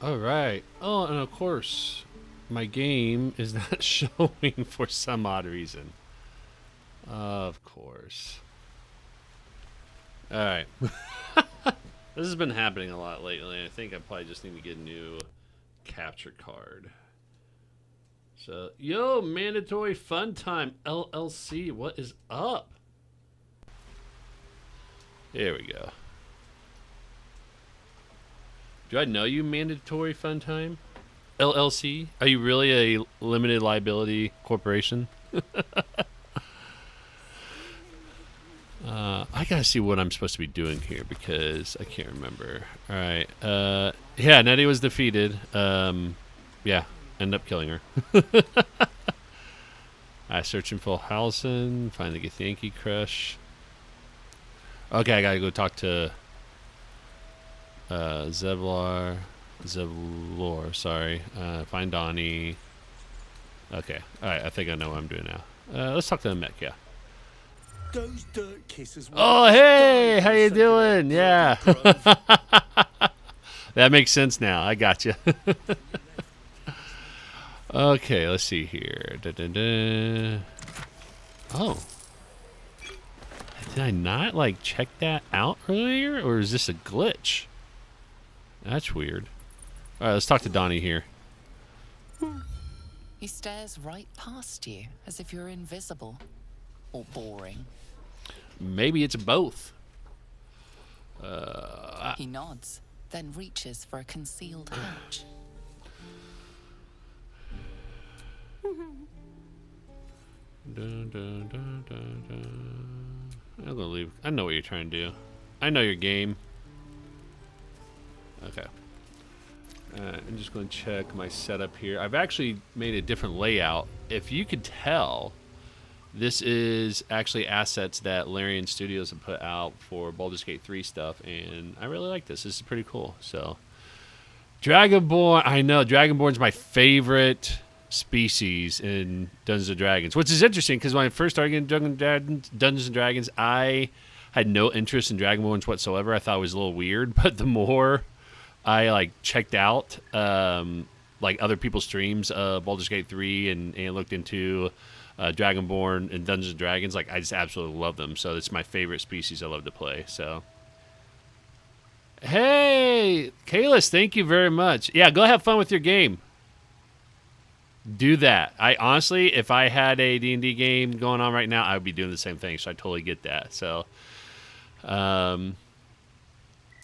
All right. Oh, and of course, my game is not showing for some odd reason. Of course. All right. This has been happening a lot lately. I think I probably just need to get a new capture card. So, yo, mandatory fun time LLC. What is up? There we go. Do I know you, mandatory fun time LLC? Are you really a limited liability corporation? I gotta see what I'm supposed to be doing here because I can't remember. All right. Yeah, Nettie was defeated. Yeah, end up killing her. I search in full Howson, find the Githyanki crush. Okay, I gotta go talk to Zevlor, sorry. Find Donnie. Okay, all right. I think I know what I'm doing now. Let's talk to the mech. Yeah. Those dirt kissers. Oh, hey, how you doing? Yeah. That makes sense now. I got you. Okay, let's see here. Da-da-da. Oh. Did I not, like, check that out earlier? Or is this a glitch? That's weird. All right, let's talk to Donnie here. He stares right past you, as if you're invisible. Or boring. Maybe it's both. He nods, then reaches for a concealed hatch. Dun, dun, dun, dun, dun. I'm gonna leave. I know what you're trying to do. I know your game. Okay. I'm just going to check my setup here. I've actually made a different layout. If you could tell, this is actually assets that Larian Studios have put out for Baldur's Gate 3 stuff, and I really like this. This is pretty cool. So, Dragonborn. I know Dragonborn's my favorite species in Dungeons and Dragons, which is interesting because when I first started getting Dungeons and Dragons, I had no interest in Dragonborns whatsoever. I thought it was a little weird, but the more I like checked out like other people's streams of Baldur's Gate 3 and looked into Dragonborn and Dungeons and Dragons, like I just absolutely love them. So it's my favorite species I love to play. So hey, Kalis, thank you very much. Yeah, go have fun with your game. Do that. I honestly, if I had a D&D game going on right now, I would be doing the same thing. So I totally get that. So,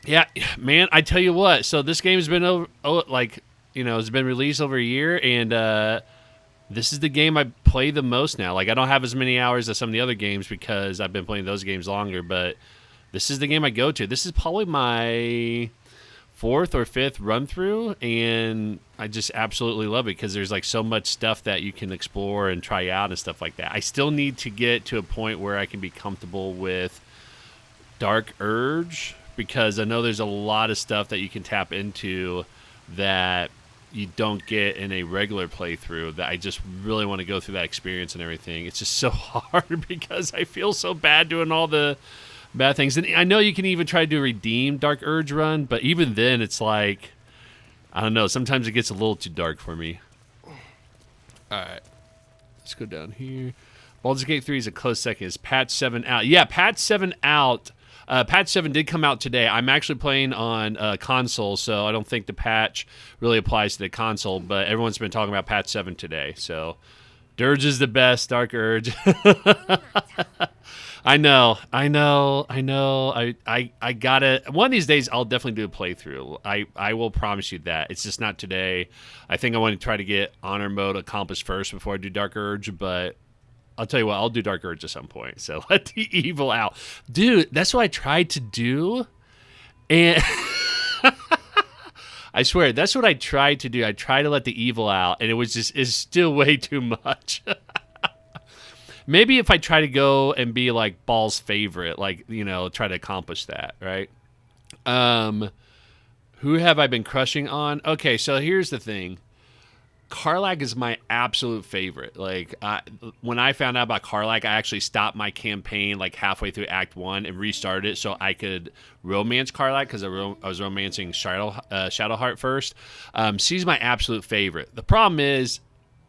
yeah, man, I tell you what. So this game has been it's been released over a year, and this is the game I play the most now. Like I don't have as many hours as some of the other games because I've been playing those games longer, but this is the game I go to. This is probably my fourth or fifth run through, and I just absolutely love it because there's like so much stuff that you can explore and try out and stuff like that. I still need to get to a point where I can be comfortable with Dark Urge because I know there's a lot of stuff that you can tap into that you don't get in a regular playthrough that I just really want to go through that experience and everything. It's just so hard because I feel so bad doing all the bad things. And I know you can even try to redeem Dark Urge run, but even then it's like, I don't know, sometimes it gets a little too dark for me. Alright. Let's go down here. Baldur's Gate 3 is a close second. Is patch 7 out? Yeah, patch 7 out. Patch 7 did come out today. I'm actually playing on console, so I don't think the patch really applies to the console, but everyone's been talking about patch 7 today. So, Dirge is the best, Dark Urge. I know. I gotta. One of these days, I'll definitely do a playthrough. I will promise you that. It's just not today. I think I want to try to get honor mode accomplished first before I do Dark Urge. But I'll tell you what, I'll do Dark Urge at some point. So let the evil out, dude. That's what I tried to do, and I swear that's what I tried to do. I tried to let the evil out, and it's still way too much. Maybe if I try to go and be like Ball's favorite, like, try to accomplish that, right? Who have I been crushing on? Okay, so here's the thing. Karlach is my absolute favorite. Like, when I found out about Karlach, I actually stopped my campaign like halfway through Act 1 and restarted it so I could romance Karlach because I was romancing Shadowheart first. She's my absolute favorite. The problem is,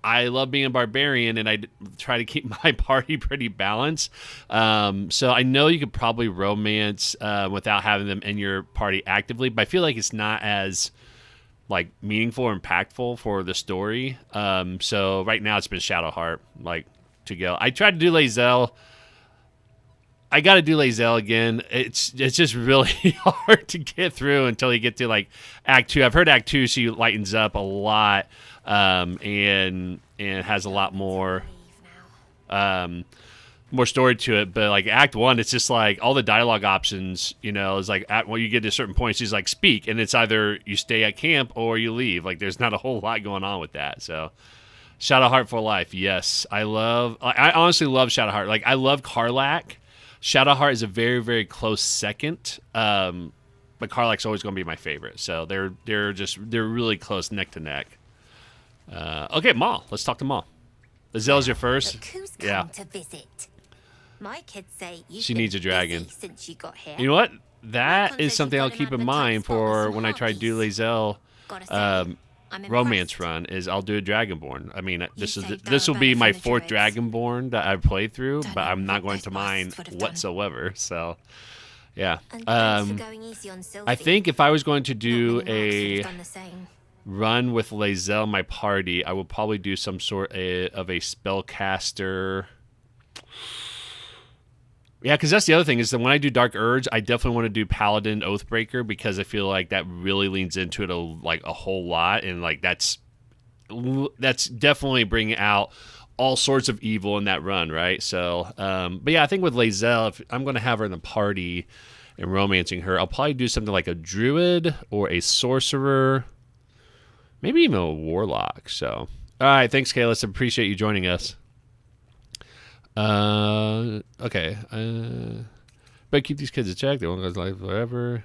I love being a barbarian, and I try to keep my party pretty balanced. So I know you could probably romance without having them in your party actively, but I feel like it's not as like meaningful or impactful for the story. So right now it's been Shadowheart like to go. I tried to do Lae'zel. I got to do Lae'zel again. It's just really hard to get through until you get to like Act 2. I've heard Act 2 she lightens up a lot. And has a lot more more story to it, but like Act 1, it's just like all the dialogue options, you know, is like when you get to a certain point, she's like speak, and it's either you stay at camp or you leave. Like there's not a whole lot going on with that. So Shadowheart for life, yes. I honestly love Shadowheart. Like I love Karlach. Shadowheart is a very, very close second. But Karlach's always going to be my favorite. So they're really close neck to neck. Okay, Ma. Let's talk to Ma. Lae'zel's your first. Look who's come Yeah. to visit. My kids say She needs a dragon. since you got here. You know what? That Conversation is something I'll got him keep out in the mind tight spot with for some when I try to do harpies. Lae'zel Gotta say, I'm romance impressed. run. Is I'll do a Dragonborn. I mean, say this will go be better my from the 4th druids. Dragonborn that I've played through, Don't but know I'm not what going those to mind bastards would have done. whatsoever. So, yeah. And thanks for going easy on I Sylvie. think if I was going to Not do many marks would a have done the same. run with Lae'zel my party, I would probably do some sort of a spellcaster. Yeah, because that's the other thing is that when I do Dark Urge, I definitely want to do Paladin Oathbreaker because I feel like that really leans into it a whole lot, and like that's definitely bringing out all sorts of evil in that run, right? So, but yeah, I think with Lae'zel, if I'm going to have her in the party and romancing her, I'll probably do something like a druid or a sorcerer, maybe even a warlock. So, all right, thanks, Kalis. Appreciate you joining us. Okay. But keep these kids in check. They won't go life forever.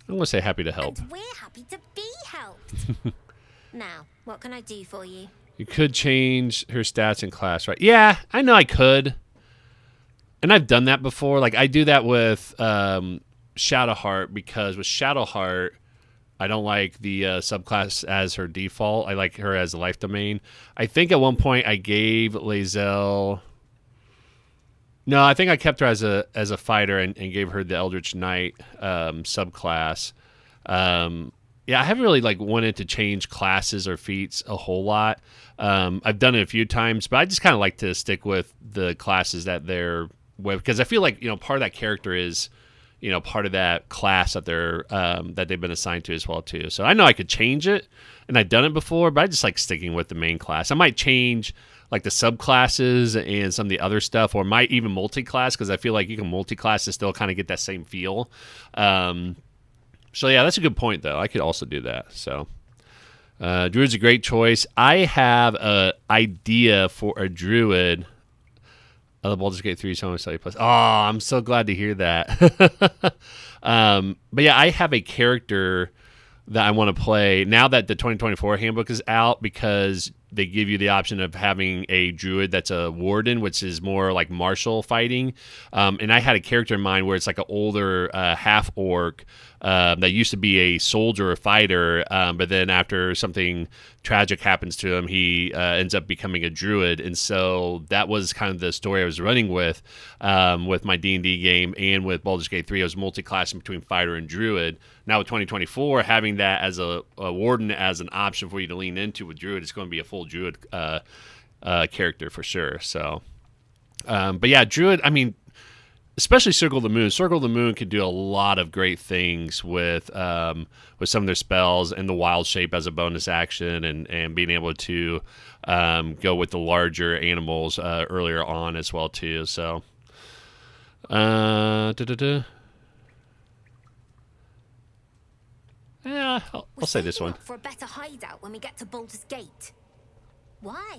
I'm going to say happy to help. And we're happy to be helped. Now, what can I do for you? You could change her stats in class, right? Yeah, I know I could. And I've done that before. Like, I do that with Shadowheart because with Shadowheart, I don't like the subclass as her default. I like her as a life domain. I think at one point I gave Lae'zel... No, I think I kept her as a fighter and gave her the Eldritch Knight subclass. Yeah, I haven't really wanted to change classes or feats a whole lot. I've done it a few times, but I just kind of like to stick with the classes that they're with because I feel like part of that character is part of that class that that they've been assigned to as well too. So I know I could change it, and I've done it before, but I just like sticking with the main class. I might change like the subclasses and some of the other stuff, or might even multi-class because I feel like you can multi-class and still kind of get that same feel. So yeah, that's a good point though. I could also do that. So druid's a great choice. I have an idea for a druid. The Baldur's Gate 3 so much plus. Oh, I'm so glad to hear that. But yeah, I have a character that I want to play now that the 2024 handbook is out because they give you the option of having a druid that's a warden, which is more like martial fighting. And I had a character in mind where it's like an older half orc that used to be a soldier or fighter, but then after something tragic happens to him, he ends up becoming a druid. And so that was kind of the story I was running with my D&D game and with Baldur's Gate 3. I was multi-classing between fighter and druid. Now with 2024, having that as a warden as an option for you to lean into with druid, it's going to be a full druid character for sure. So, but yeah, druid, I mean, especially Circle of the Moon. Circle of the Moon can do a lot of great things with some of their spells and the wild shape as a bonus action and being able to go with the larger animals earlier on as well too. So, yeah, I'll say this one. For a better hideout when we get to Baldur's Gate. Why?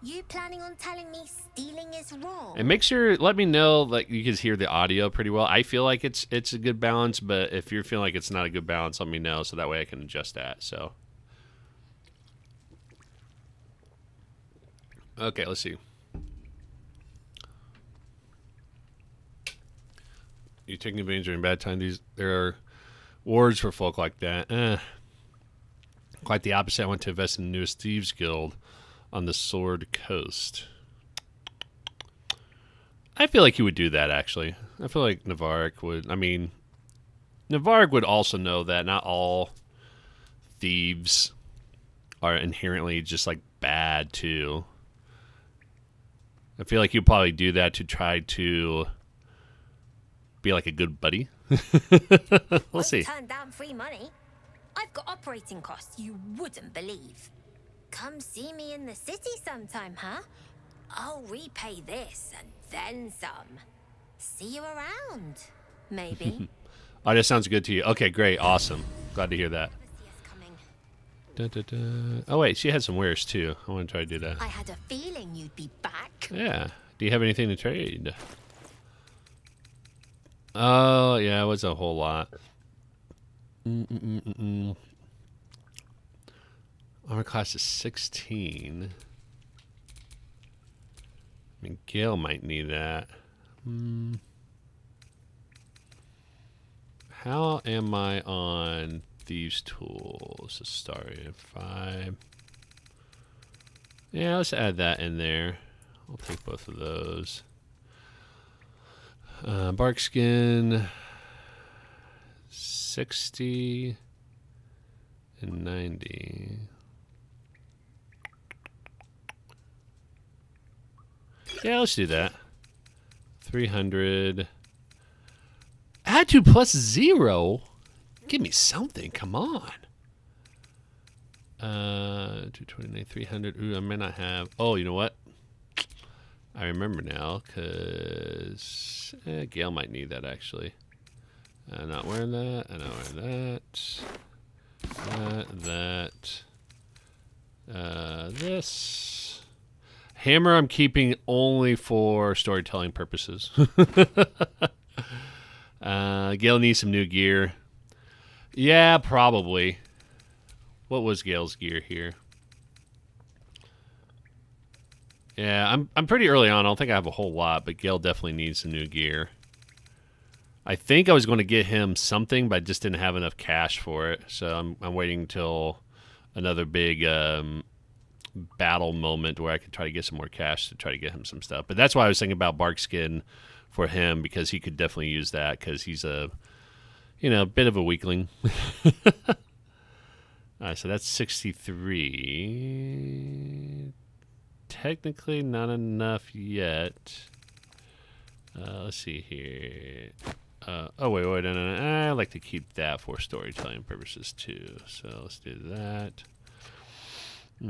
You planning on telling me stealing is wrong? And make sure, let me know, like, you can hear the audio pretty well. I feel like it's a good balance, but if you're feeling like it's not a good balance, let me know so that way I can adjust that. So, okay, let's see. You taking advantage during bad time? There are wards for folk like that. Quite the opposite. I want to invest in the newest Thieves Guild on the Sword Coast. I feel like he would do that, actually. I feel like Navarak would. I mean, Navarak would also know that not all thieves are inherently just, like, bad, too. I feel like he'd probably do that to try to be like a good buddy. We'll see. Turn down free money. I've got operating costs you wouldn't believe. Come see me in the city sometime, huh? I'll repay this and then some. See you around, maybe. Oh, that sounds good to you. Okay, great. Awesome. Glad to hear that. Never see us coming. Oh, wait. She had some wares, too. I want to try to do that. I had a feeling you'd be back. Yeah. Do you have anything to trade? Oh, yeah. It was a whole lot. Armor class is 16. I mean, Gale might need that. How am I on Thieves' Tools? Astaria 5. Yeah, let's add that in there. I'll take both of those. Bark skin 60 and 90. Yeah, let's do that. 300. Add to plus 0. Give me something. Come on. 229, 300. Ooh, I may not have. Oh, you know what? I remember now because Gale might need that actually. I'm not wearing that. I'm not wearing that. This hammer I'm keeping only for storytelling purposes. Gale needs some new gear. Yeah, probably. What was Gale's gear here? Yeah, I'm pretty early on. I don't think I have a whole lot, but Gale definitely needs some new gear. I think I was going to get him something, but I just didn't have enough cash for it. So I'm waiting until another big battle moment where I could try to get some more cash to try to get him some stuff. But that's why I was thinking about bark skin for him, because he could definitely use that because he's a, bit of a weakling. All right, so that's 63. Technically not enough yet. Let's see here. Oh, wait, no. I like to keep that for storytelling purposes, too. So let's do that. There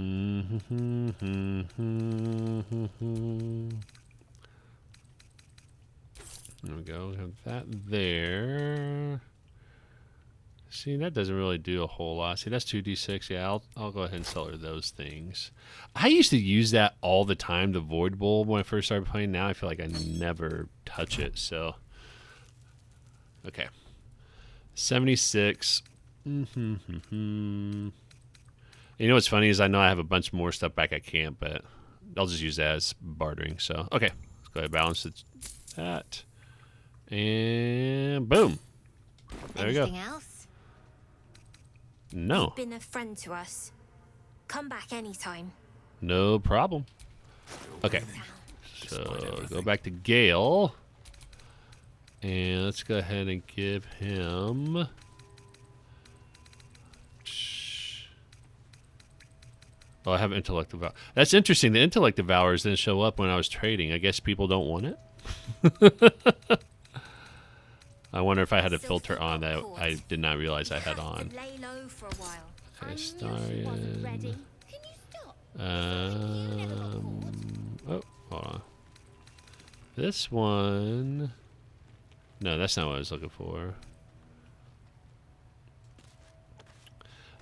we go. We have that there. See, that doesn't really do a whole lot. See, that's 2d6. Yeah, I'll go ahead and sell her those things. I used to use that all the time, the Void Bulb, when I first started playing. Now I feel like I never touch it, so. Okay. 76. You know what's funny is I know I have a bunch more stuff back I can't, but I'll just use that as bartering. So, okay. Let's go ahead and balance that. And boom. There we go. Anything else? No. You've been a friend to us. Come back anytime. No problem. Okay. So go back to Gale. And let's go ahead and give him. Oh, I have Intellect Devour. That's interesting. The Intellect Devours didn't show up when I was trading. I guess people don't want it. I wonder if I had a filter on that I did not realize I had on. Okay, Starion. Oh, hold on. This one. No, that's not what I was looking for.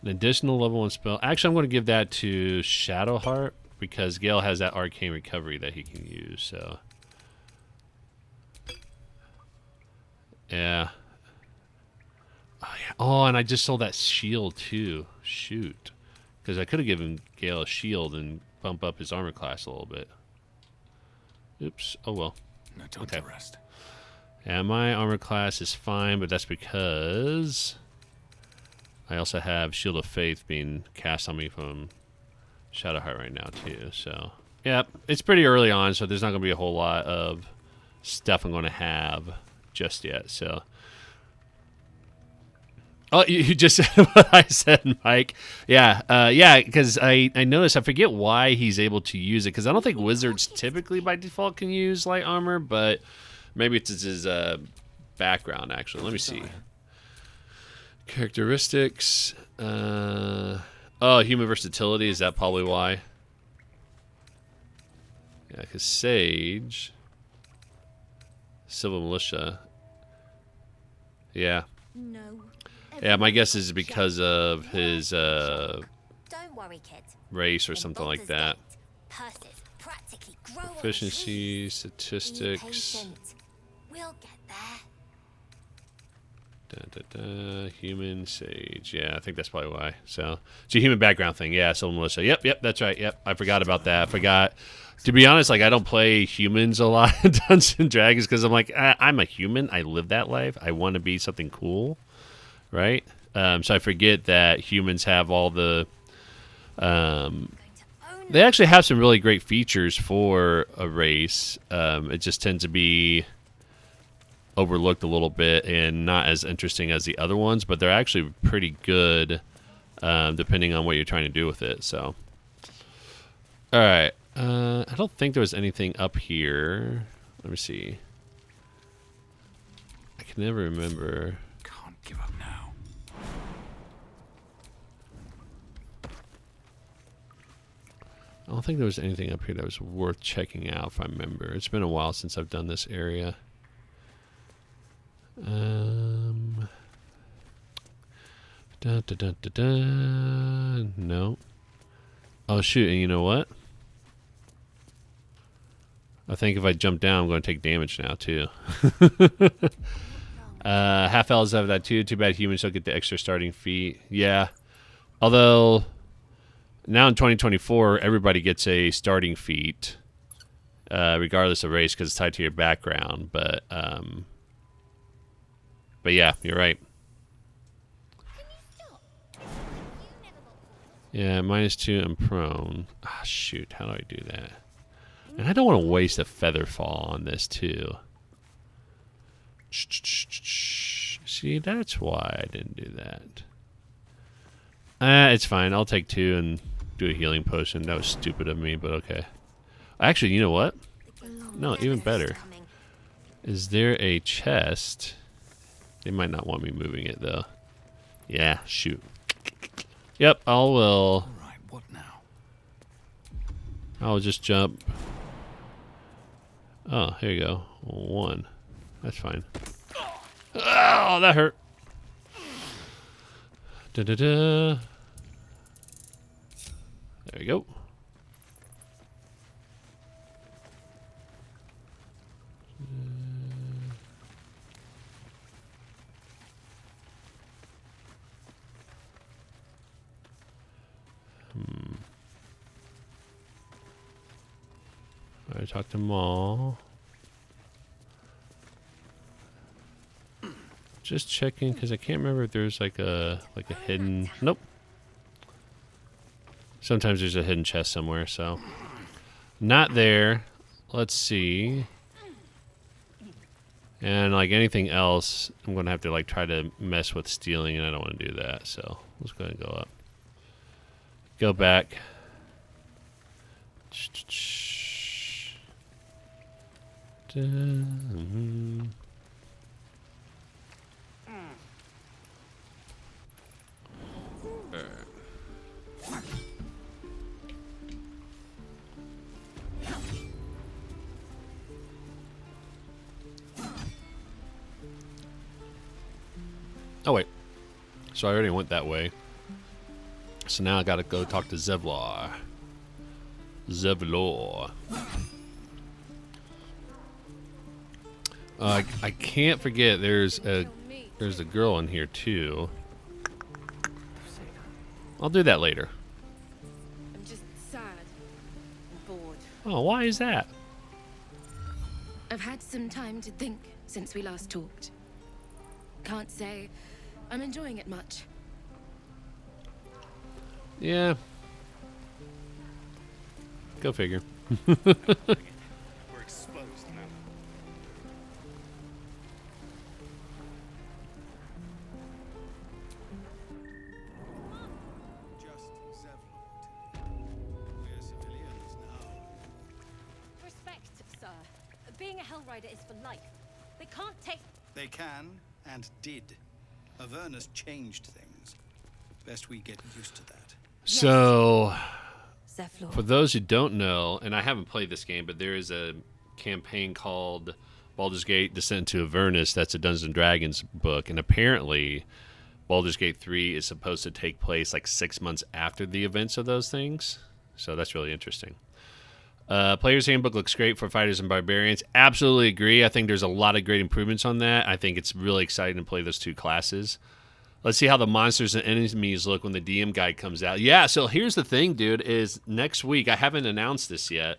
An additional level 1 spell. Actually, I'm going to give that to Shadowheart. because Gale has that arcane recovery that he can use. So yeah. Oh, yeah. Oh, and I just sold that shield too. Shoot, because I could have given Gale a shield and bump up his armor class a little bit. Oops. Oh well. No time to rest. Yeah, my armor class is fine, but that's because I also have Shield of Faith being cast on me from Shadowheart right now too. So yeah, it's pretty early on, so there's not going to be a whole lot of stuff I'm going to have just yet. So, oh, you just said what I said, Mike. Yeah, yeah, because I noticed, I forget why he's able to use it, because I don't think wizards typically by default can use light armor, but maybe it's his background, actually. Let me see. Characteristics. Oh, human versatility. Is that probably why? Yeah, because Sage. Civil Militia. Yeah. No. Yeah, my guess is because of his Don't worry, kid. race or something like that. Purses practically grow on Efficiency, trees. Be statistics. patient. We'll get there. Human Sage. Yeah, I think that's probably why. So it's a human background thing. Yeah, Civil Militia. Yep, that's right. Yep, I forgot about that. I forgot. To be honest, like I don't play humans a lot in Dungeons and Dragons because I'm like, I'm a human. I live that life. I want to be something cool, right? So I forget that humans have all the. They actually have some really great features for a race. It just tends to be overlooked a little bit and not as interesting as the other ones, but they're actually pretty good depending on what you're trying to do with it. So, all right. I don't think there was anything up here. Let me see. I can never remember. Can't give up now. I don't think there was anything up here that was worth checking out if I remember. It's been a while since I've done this area. No. Oh shoot, and you know what? I think if I jump down, I'm going to take damage now, too. Half elves have that, too. Too bad humans don't get the extra starting feat. Yeah. Although, now in 2024, everybody gets a starting feat, regardless of race, because it's tied to your background. But yeah, you're right. Yeah, -2 and prone. Ah, shoot. How do I do that? And I don't want to waste a feather fall on this, too. See, that's why I didn't do that. It's fine. I'll take 2 and do a healing potion. That was stupid of me, but okay. Actually, you know what? No, even better. Is there a chest? They might not want me moving it, though. Yeah, shoot. Yep, I will. All right, what now? I'll just jump. Oh, here you go. 1. That's fine. Oh, that hurt. Da-da-da. There we go. I talked to Maul. Just checking because I can't remember if there's like a hidden. Nope. Sometimes there's a hidden chest somewhere, so not there. Let's see. And like anything else, I'm gonna have to like try to mess with stealing, and I don't want to do that. So let's go ahead and go up. Go back. Oh wait, so I already went that way. So now I gotta go talk to Zevlar. Zevlor. I can't forget. There's a girl in here too. I'll do that later. I'm just sad and bored. Oh, why is that? I've had some time to think since we last talked. Can't say I'm enjoying it much. Yeah. Go figure. We're exposed now. Just Zevlor. We're civilians now. Respect, sir. Being a Hellrider is for life. They can't take... They can and did. Avernus changed things. Best we get used to that. So, Zevlor. for those who don't know, and I haven't played this game, but there is a campaign called Baldur's Gate Descent to Avernus. That's a Dungeons and Dragons book, and apparently Baldur's Gate 3 is supposed to take place like 6 months after the events of those things. So that's really interesting. Player's Handbook looks great for fighters and barbarians. Absolutely agree. I think there's a lot of great improvements on that. I think it's really exciting to play those two classes. Let's see how the monsters and enemies look when the DM guide comes out. Yeah, so here's the thing, dude, is next week, I haven't announced this yet,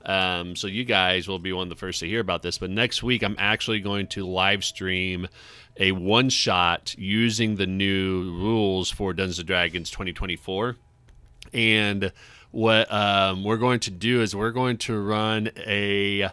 so you guys will be one of the first to hear about this, but next week I'm actually going to live stream a one-shot using the new rules for Dungeons & Dragons 2024, and what we're going to do is we're going to run an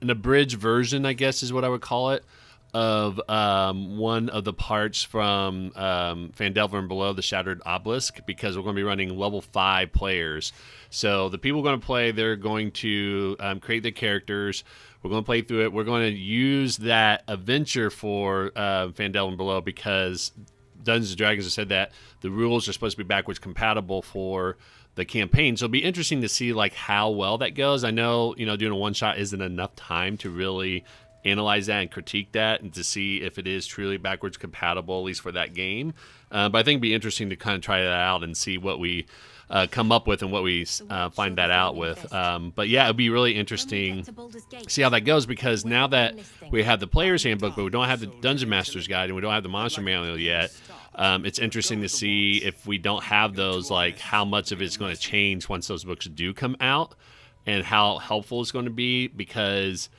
abridged version, I guess is what I would call it, of one of the parts from Phandelver and Below, the Shattered Obelisk, because we're going to be running level 5 players. So the people going to play, they're going to create their characters. We're going to play through it. We're going to use that adventure for Phandelver and Below because Dungeons & Dragons have said that the rules are supposed to be backwards compatible for the campaign. So it'll be interesting to see like how well that goes. I know, doing a one-shot isn't enough time to really analyze that and critique that and to see if it is truly backwards compatible, at least for that game. But I think it'd be interesting to kind of try that out and see what we come up with and what we find that out with. But yeah, it'd be really interesting to see how that goes because now that we have the Player's Handbook, but we don't have the Dungeon Master's Guide and we don't have the Monster Manual yet, it's interesting to see if we don't have those, like how much of it's going to change once those books do come out and how helpful it's going to be because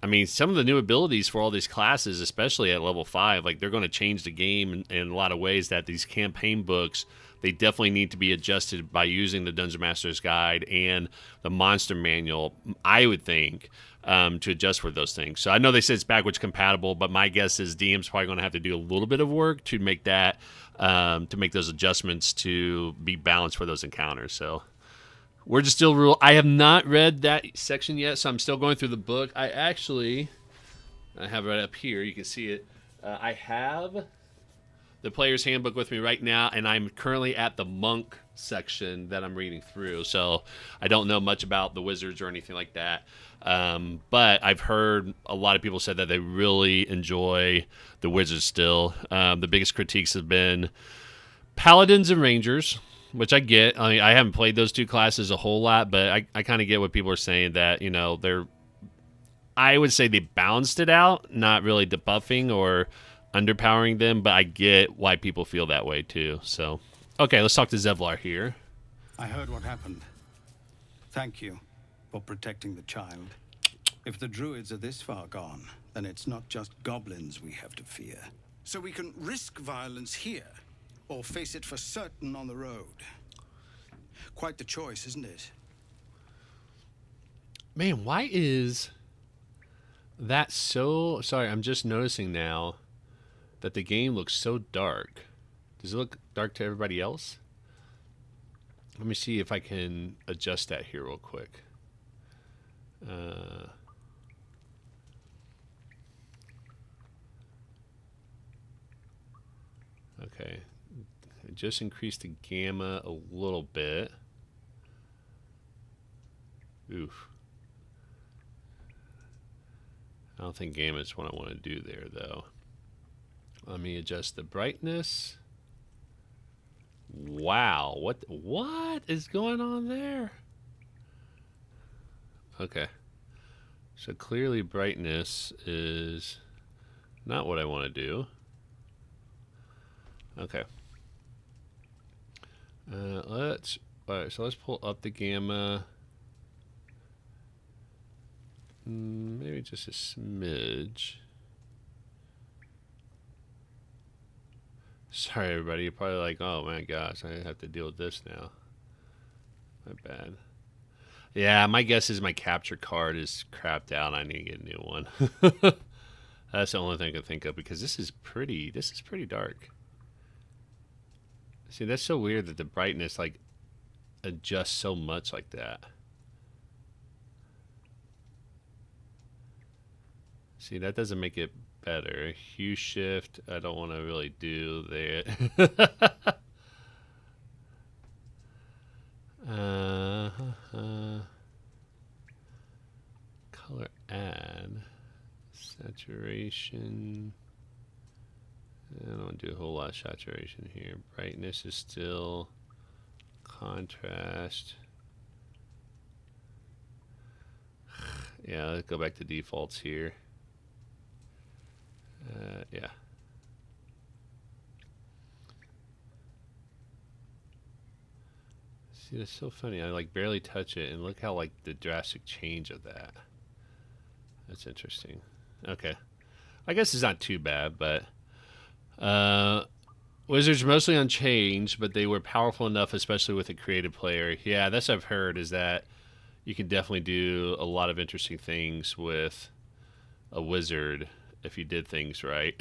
I mean, some of the new abilities for all these classes, especially at level 5, like they're going to change the game in a lot of ways that these campaign books, they definitely need to be adjusted by using the Dungeon Master's Guide and the Monster Manual, I would think, to adjust for those things. So I know they said it's backwards compatible, but my guess is DM's probably going to have to do a little bit of work to make that, to make those adjustments to be balanced for those encounters. So we're just still I have not read that section yet, so I'm still going through the book. I have it right up here. You can see it. I have the Player's Handbook with me right now, and I'm currently at the monk section that I'm reading through. So I don't know much about the wizards or anything like that. But I've heard a lot of people said that they really enjoy the wizards still. The biggest critiques have been paladins and rangers, which I get. I mean, I haven't played those two classes a whole lot, but I kind of get what people are saying that, I would say they balanced it out, not really debuffing or underpowering them, but I get why people feel that way too. So, okay, let's talk to Zevlor here. I heard what happened. Thank you for protecting the child. If the druids are this far gone, then it's not just goblins we have to fear. So we can risk violence here, or face it for certain on the road. Quite the choice, isn't it? Man, why is that so... Sorry, I'm just noticing now that the game looks so dark. Does it look dark to everybody else? Let me see if I can adjust that here real quick. Okay. Just increase the gamma a little bit. Oof. I don't think gamma is what I want to do there, though. Let me adjust the brightness. Wow, what is going on there? Okay. So clearly brightness is not what I want to do. Okay. Alright, so let's pull up the gamma. Maybe just a smidge. Sorry, everybody. You're probably like, oh my gosh, I have to deal with this now. My bad. Yeah, my guess is my capture card is crapped out. I need to get a new one. That's the only thing I can think of because this is pretty dark. See, that's so weird that the brightness like adjusts so much like that. See, that doesn't make it better. Hue shift, I don't want to really do that. Color add. Saturation. I don't want to do a whole lot of saturation here. Brightness is still. Contrast. Yeah, let's go back to defaults here. Yeah. See, that's so funny. I like barely touch it, and look how like the drastic change of that. That's interesting. Okay, I guess it's not too bad, but Wizards mostly unchanged, but they were powerful enough, especially with a creative player. Yeah, that's what I've heard is that you can definitely do a lot of interesting things with a wizard if you did things right.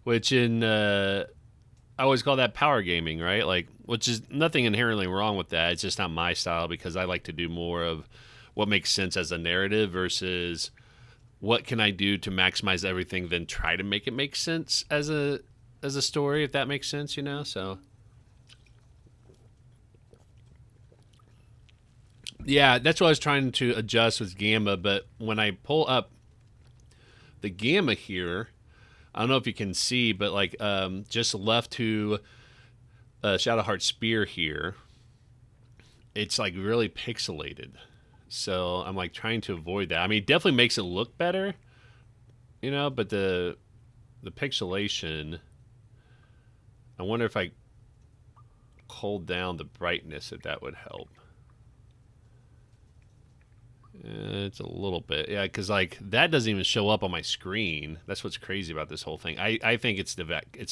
Which I always call that power gaming, right? Like, which is nothing inherently wrong with that. It's just not my style because I like to do more of what makes sense as a narrative versus what can I do to maximize everything, then try to make it make sense as a story, if that makes sense, you know? So yeah, that's what I was trying to adjust with gamma, but when I pull up the gamma here, I don't know if you can see, but like just left to Shadowheart Spear here, it's like really pixelated. So I'm like trying to avoid that. I mean, it definitely makes it look better, you know, but the pixelation, I wonder if I hold down the brightness, if that would help. It's a little bit, yeah, because like that doesn't even show up on my screen. That's what's crazy about this whole thing. I think it's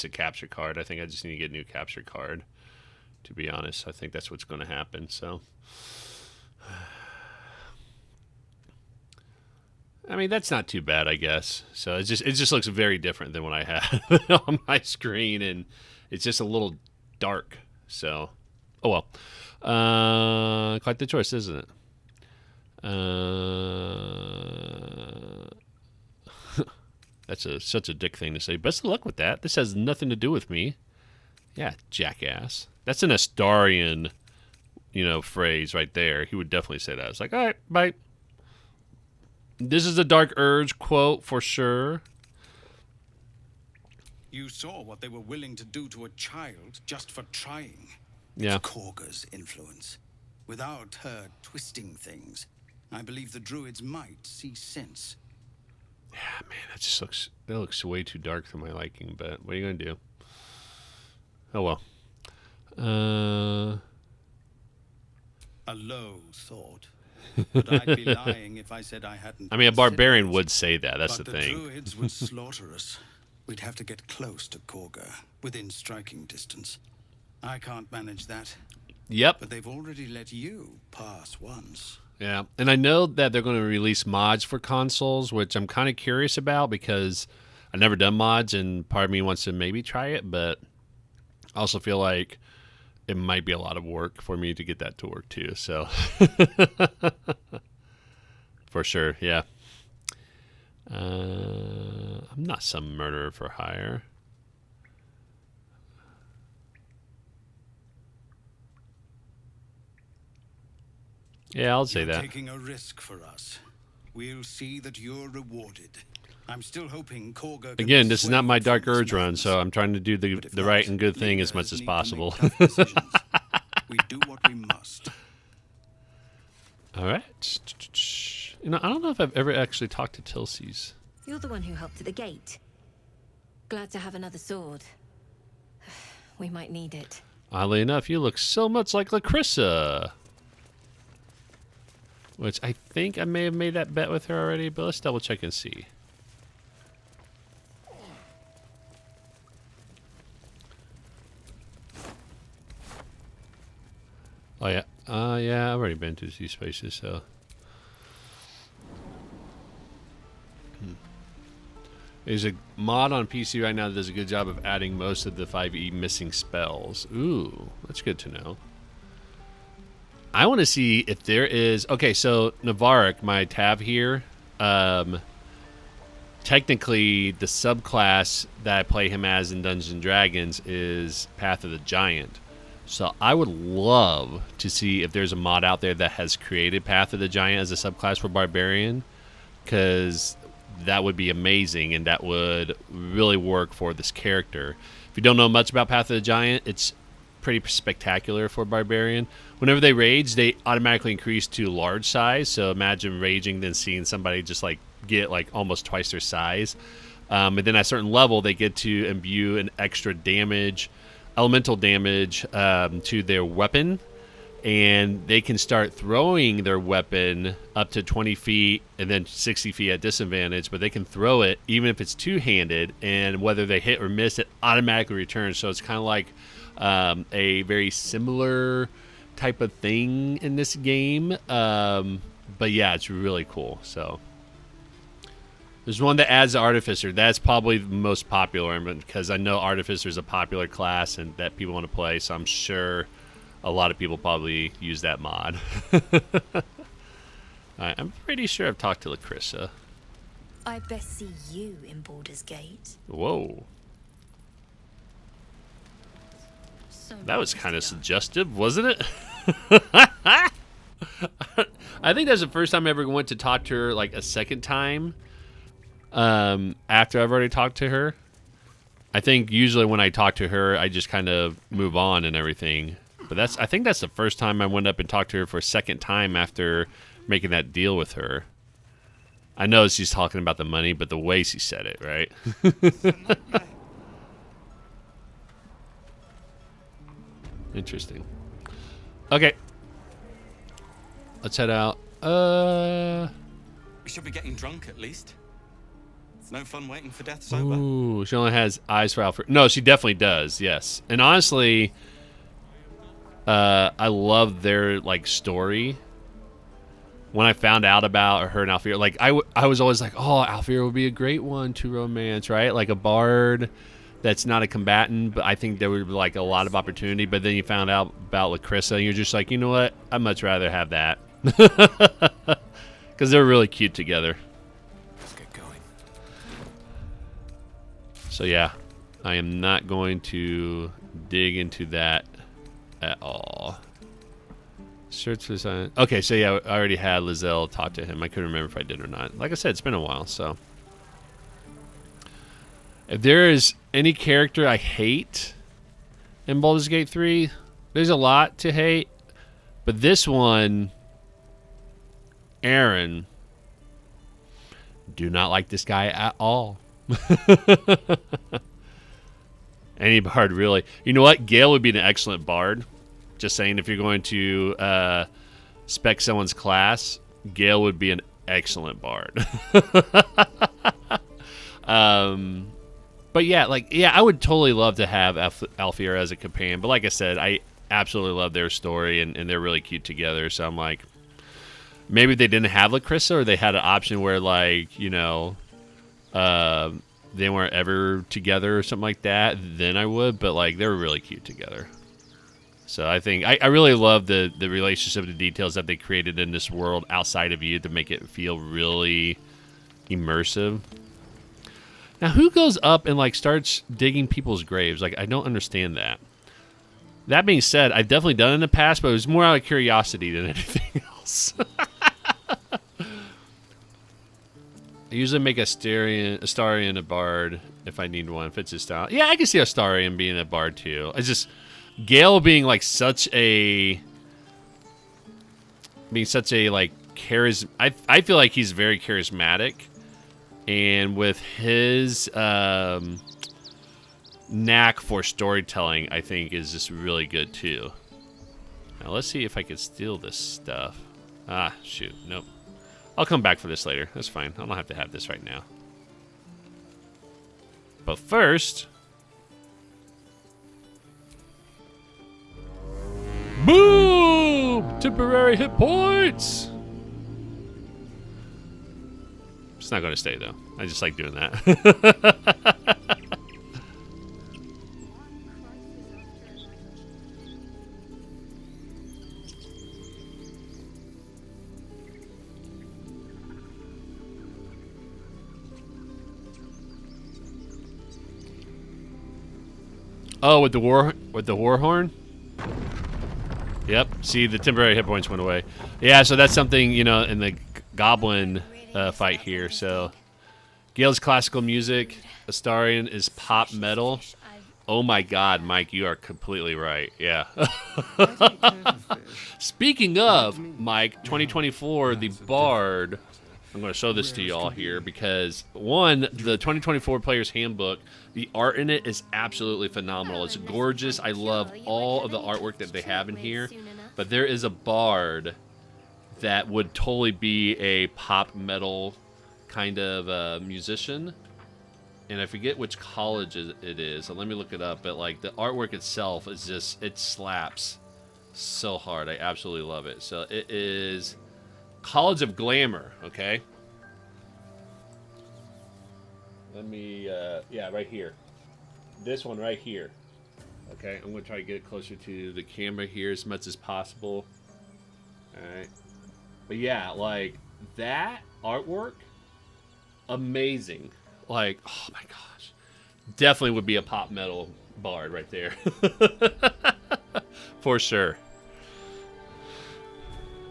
a capture card. I think I just need to get a new capture card. To be honest, I think that's what's going to happen. So, I mean, that's not too bad, I guess. So it just looks very different than what I had on my screen, and it's just a little dark. So, oh well, quite the choice, isn't it? That's such a dick thing to say. Best of luck with that. This has nothing to do with me. Yeah, jackass. That's an Astarian, phrase right there. He would definitely say that. It's like, all right, bye. This is a Dark Urge quote for sure. You saw what they were willing to do to a child just for trying. Yeah. It's Korga's influence. Without her twisting things, I believe the druids might see sense. Yeah, man, that looks way too dark for my liking, but what are you going to do? Oh, well. A low thought. But I'd be lying if I said I hadn't. I mean, a barbarian would say that. That's the thing. The druids would slaughter us. We'd have to get close to Korga, within striking distance. I can't manage that. Yep. But they've already let you pass once. Yeah, and I know that they're going to release mods for consoles, which I'm kind of curious about because I've never done mods, and part of me wants to maybe try it, but I also feel like it might be a lot of work for me to get that to work too. So, for sure, yeah. I'm not some murderer for hire. Yeah, I'll say that. Taking a risk for us. We'll see that you're rewarded. I'm still hoping Korga can Again, this is not my persuade Dark from this Urge run, madness. so I'm trying to do But if the not, right and good thing as much leaders as need to make possible. tough decisions. We do what we must. All right. You know, I don't know if I've ever actually talked to Tilsies. You're the one who helped at the gate. Glad to have another sword. We might need it. Oddly enough, you look so much like Lacrissa. Which I think I may have made that bet with her already, but let's double check and see. Oh yeah. Yeah, I've already been to these spaces, so. There's a mod on PC right now that does a good job of adding most of the 5e missing spells. Ooh, that's good to know. I want to see if there is... Okay, so Navarak, my tab here, technically the subclass that I play him as in Dungeons & Dragons is Path of the Giant. So I would love to see if there's a mod out there that has created Path of the Giant as a subclass for Barbarian, because that would be amazing and that would really work for this character. If you don't know much about Path of the Giant, it's pretty spectacular for Barbarian. Whenever they rage, they automatically increase to large size. So imagine raging, then seeing somebody just like get like almost twice their size. And then at a certain level, they get to imbue an extra damage, elemental damage to their weapon. And they can start throwing their weapon up to 20 feet and then 60 feet at disadvantage, but they can throw it even if it's two-handed, and whether they hit or miss, it automatically returns. So it's kind of like a very similar type of thing in this game. But yeah, it's really cool. So there's one that adds the Artificer. That's probably the most popular because I know Artificer is a popular class and that people want to play, so I'm sure a lot of people probably use that mod. I'm pretty sure I've talked to Lacrissa. I best see you in Baldur's Gate. Whoa. So That was much kind of to go. suggestive, wasn't it? I think that's the first time I ever went to talk to her like a second time after I've already talked to her. I think usually when I talk to her, I just kind of move on and everything. But I think that's the first time I went up and talked to her for a second time after making that deal with her. I know she's talking about the money, but the way she said it, right? Interesting. Okay. Let's head out. We should be getting drunk at least. It's no fun waiting for death sober. Ooh, she only has eyes for Alfred. No, she definitely does, yes. And honestly, I love their like story. When I found out about her and Alfira, like I was always like, oh, Alfira would be a great one to romance, right? Like a bard that's not a combatant, but I think there would be like a lot of opportunity. But then you found out about Lacrissa, and you're just like, you know what? I'd much rather have that. Because they're really cute together. Let's get going. So yeah, I am not going to dig into that at all. Search for sign. Okay, so yeah, I already had Lizelle talk to him. I couldn't remember if I did or not. Like I said, it's been a while, so. If there is any character I hate in Baldur's Gate 3, there's a lot to hate. But this one, Aaron, do not like this guy at all. Any bard, really. You know what? Gale would be an excellent bard. Just saying, if you're going to spec someone's class, Gale would be an excellent bard. But yeah, I would totally love to have Alfira as a companion. But like I said, I absolutely love their story, and they're really cute together. So I'm like, maybe if they didn't have Lacrissa, or they had an option where, like, you know, they weren't ever together or something like that, then I would. But like, they're really cute together. So I think I really love the relationship, the details that they created in this world outside of you to make it feel really immersive. Now, who goes up and like starts digging people's graves? Like, I don't understand that. That being said, I've definitely done it in the past, but it was more out of curiosity than anything else. I usually make Astarion a bard if I need one. Fits his style. Yeah, I can see Astarion being a bard too. It's just Gale being like such a like I feel like he's very charismatic, and with his knack for storytelling, I think is just really good too. Now let's see if I can steal this stuff. Ah, shoot, nope. I'll come back for this later. That's fine. I don't have to have this right now. But first... Boom! Temporary hit points! It's not going to stay, though. I just like doing that. Oh, with the war horn? Yep. See, the temporary hit points went away. Yeah, so that's something, you know, in the goblin fight here. So, Gale's classical music. Astarion is pop metal. Oh my God, Mike, you are completely right. Yeah. Speaking of, Mike, 2024, the Bard. I'm going to show this to y'all here because, one, the 2024 Player's Handbook, the art in it is absolutely phenomenal. It's gorgeous. I love all of the artwork that they have in here. But there is a bard that would totally be a pop metal kind of musician. And I forget which college it is. So let me look it up. But, like, the artwork itself is just, it slaps so hard. I absolutely love it. So it is... College of Glamour, okay? Let me, yeah, right here. This one right here. Okay, I'm going to try to get it closer to the camera here as much as possible. Alright. But yeah, like, that artwork, amazing. Like, oh my gosh. Definitely would be a pop metal bard right there. For sure.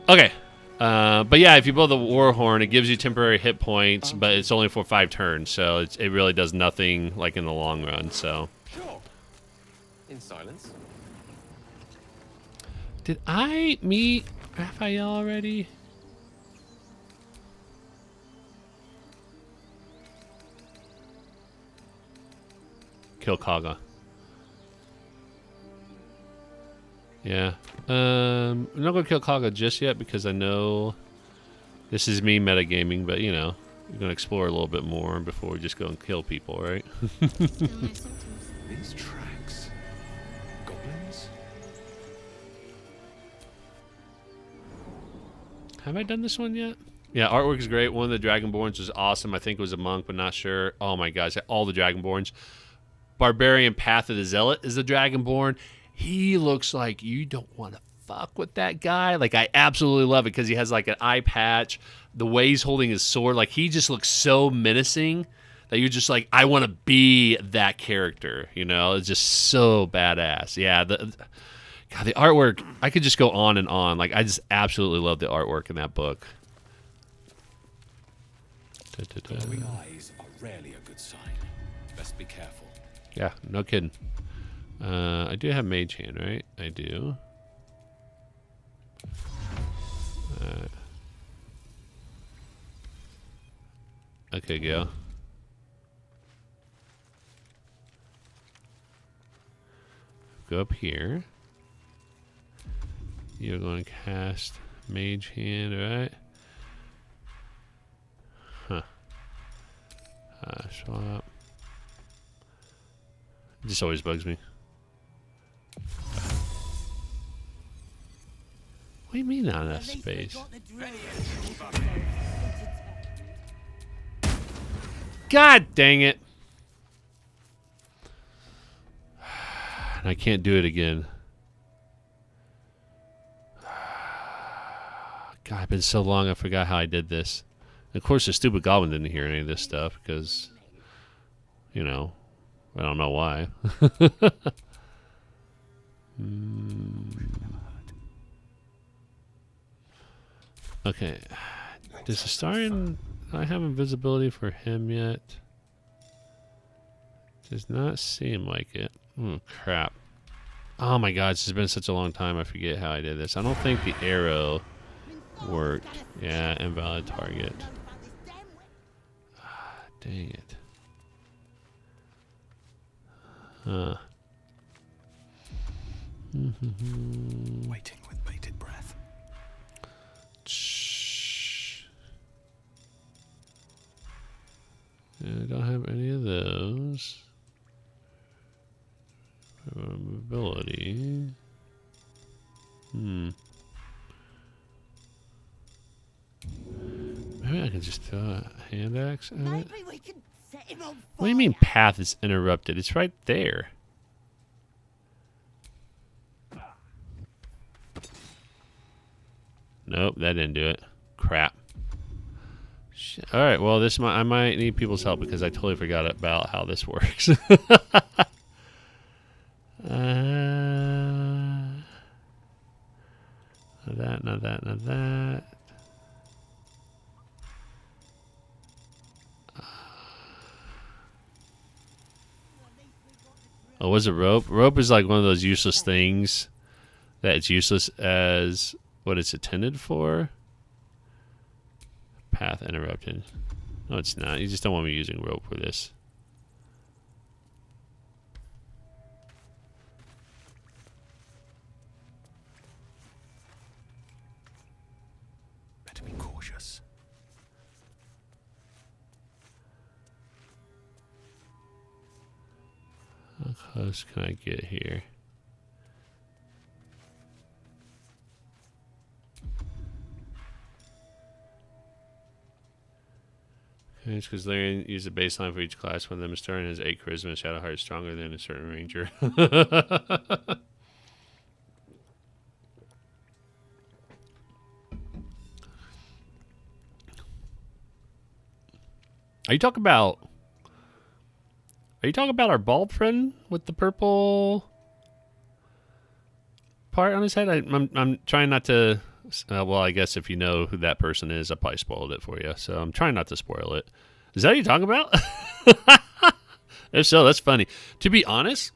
Okay. But yeah, if you blow the war horn, it gives you temporary hit points, but it's only for 5 turns, so it really does nothing like in the long run. So, Sure. In silence. did I meet Raphael already? Kill Kaga. Yeah. I'm not going to kill Kaga just yet because I know this is me metagaming, but, you know, we're going to explore a little bit more before we just go and kill people, right? These tracks. Goblins? Have I done this one yet? Yeah, artwork is great. One of the Dragonborns was awesome. I think it was a monk, but not sure. Oh my gosh, all the Dragonborns. Barbarian Path of the Zealot is the Dragonborn. He looks like you don't want to fuck with that guy. Like, I absolutely love it because he has like an eye patch. The way he's holding his sword, like, he just looks so menacing that you're just like, I want to be that character. You know, it's just so badass. Yeah, God, the artwork, I could just go on and on. Like, I just absolutely love the artwork in that book. Glowing eyes are rarely a good sign. Best be careful. Yeah, no kidding. I do have Mage Hand, right? I do. Okay, go. Go up here. You're going to cast Mage Hand, right? Huh. Swap. It just always bugs me. What do you mean not enough space? God dang it. And I can't do it again. God, it's been so long I forgot how I did this. And of course the stupid goblin didn't hear any of this stuff because, you know, I don't know why. Okay. Does Astarion... I have invisibility for him yet? Does not seem like it. Oh, crap. Oh my god, this has been such a long time. I forget how I did this. I don't think the arrow worked. Yeah, invalid target. Ah, dang it. Huh. Waiting with bated breath. Shh. Yeah, I don't have any of those. Mobility. Maybe I can just throw a hand axe at it. Maybe we can set him on fire. What do you mean path is interrupted? It's right there. Nope, that didn't do it. Crap. Shit. All right, well, I might need people's help because I totally forgot about how this works. Not that. Oh, was it rope? Rope is like one of those useless things that it's useless as what it's intended for. Path interrupted. No, it's not. You just don't want me using rope for this. Better be cautious. How close can I get here? Okay, it's because Larian used a baseline for each class. One of them is starting has 8 charisma and Shadow Heart is stronger than a certain ranger. Are you talking about our bald friend with the purple part on his head? I'm trying not to. Well, I guess if you know who that person is, I probably spoiled it for you. So I'm trying not to spoil it. Is that what you're talking about? If so, that's funny. To be honest,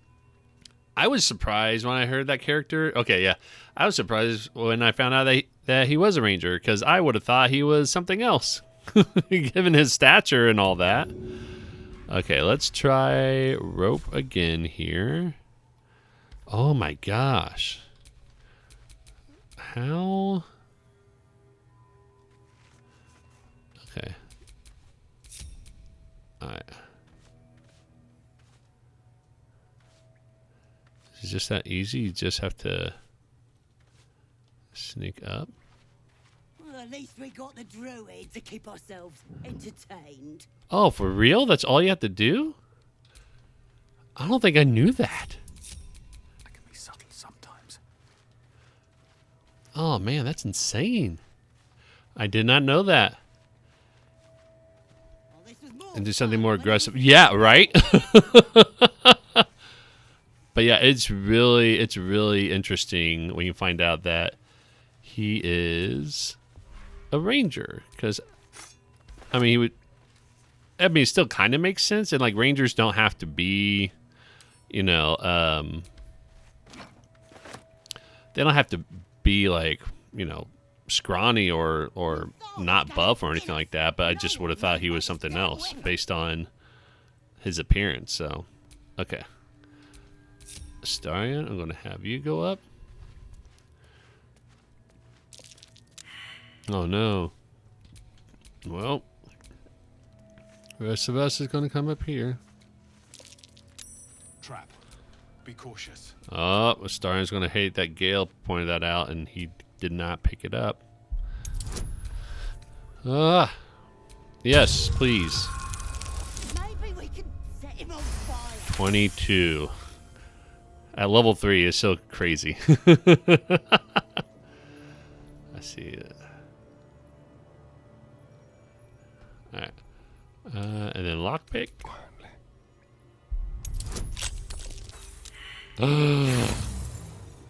I was surprised when I heard that character. Okay, yeah. I was surprised when I found out that he was a ranger because I would have thought he was something else, given his stature and all that. Okay, let's try rope again here. Oh my gosh. How? Okay. Alright. It's just that easy. You just have to sneak up. Well, at least we got the druid to keep ourselves entertained. Oh, for real? That's all you have to do? I don't think I knew that. I can be subtle sometimes. Oh man, that's insane. I did not know that. Well, this was more And do something fun more when it aggressive. was- Yeah, right? But yeah, it's really interesting when you find out that he is a ranger. Because, I mean, it still kind of makes sense. And, like, rangers don't have to be, they don't have to be, like, scrawny or not buff or anything like that. But I just would have thought he was something else based on his appearance. So, okay. Astarion, I'm going to have you go up. Oh, no. Well, the rest of us is going to come up here. Trap. Be cautious. Oh, Astarion's going to hate that Gale pointed that out, and he did not pick it up. Ah. Yes, please. Maybe we can set him on fire. 22. At level 3 is so crazy. I see it. Alright. And then lockpick.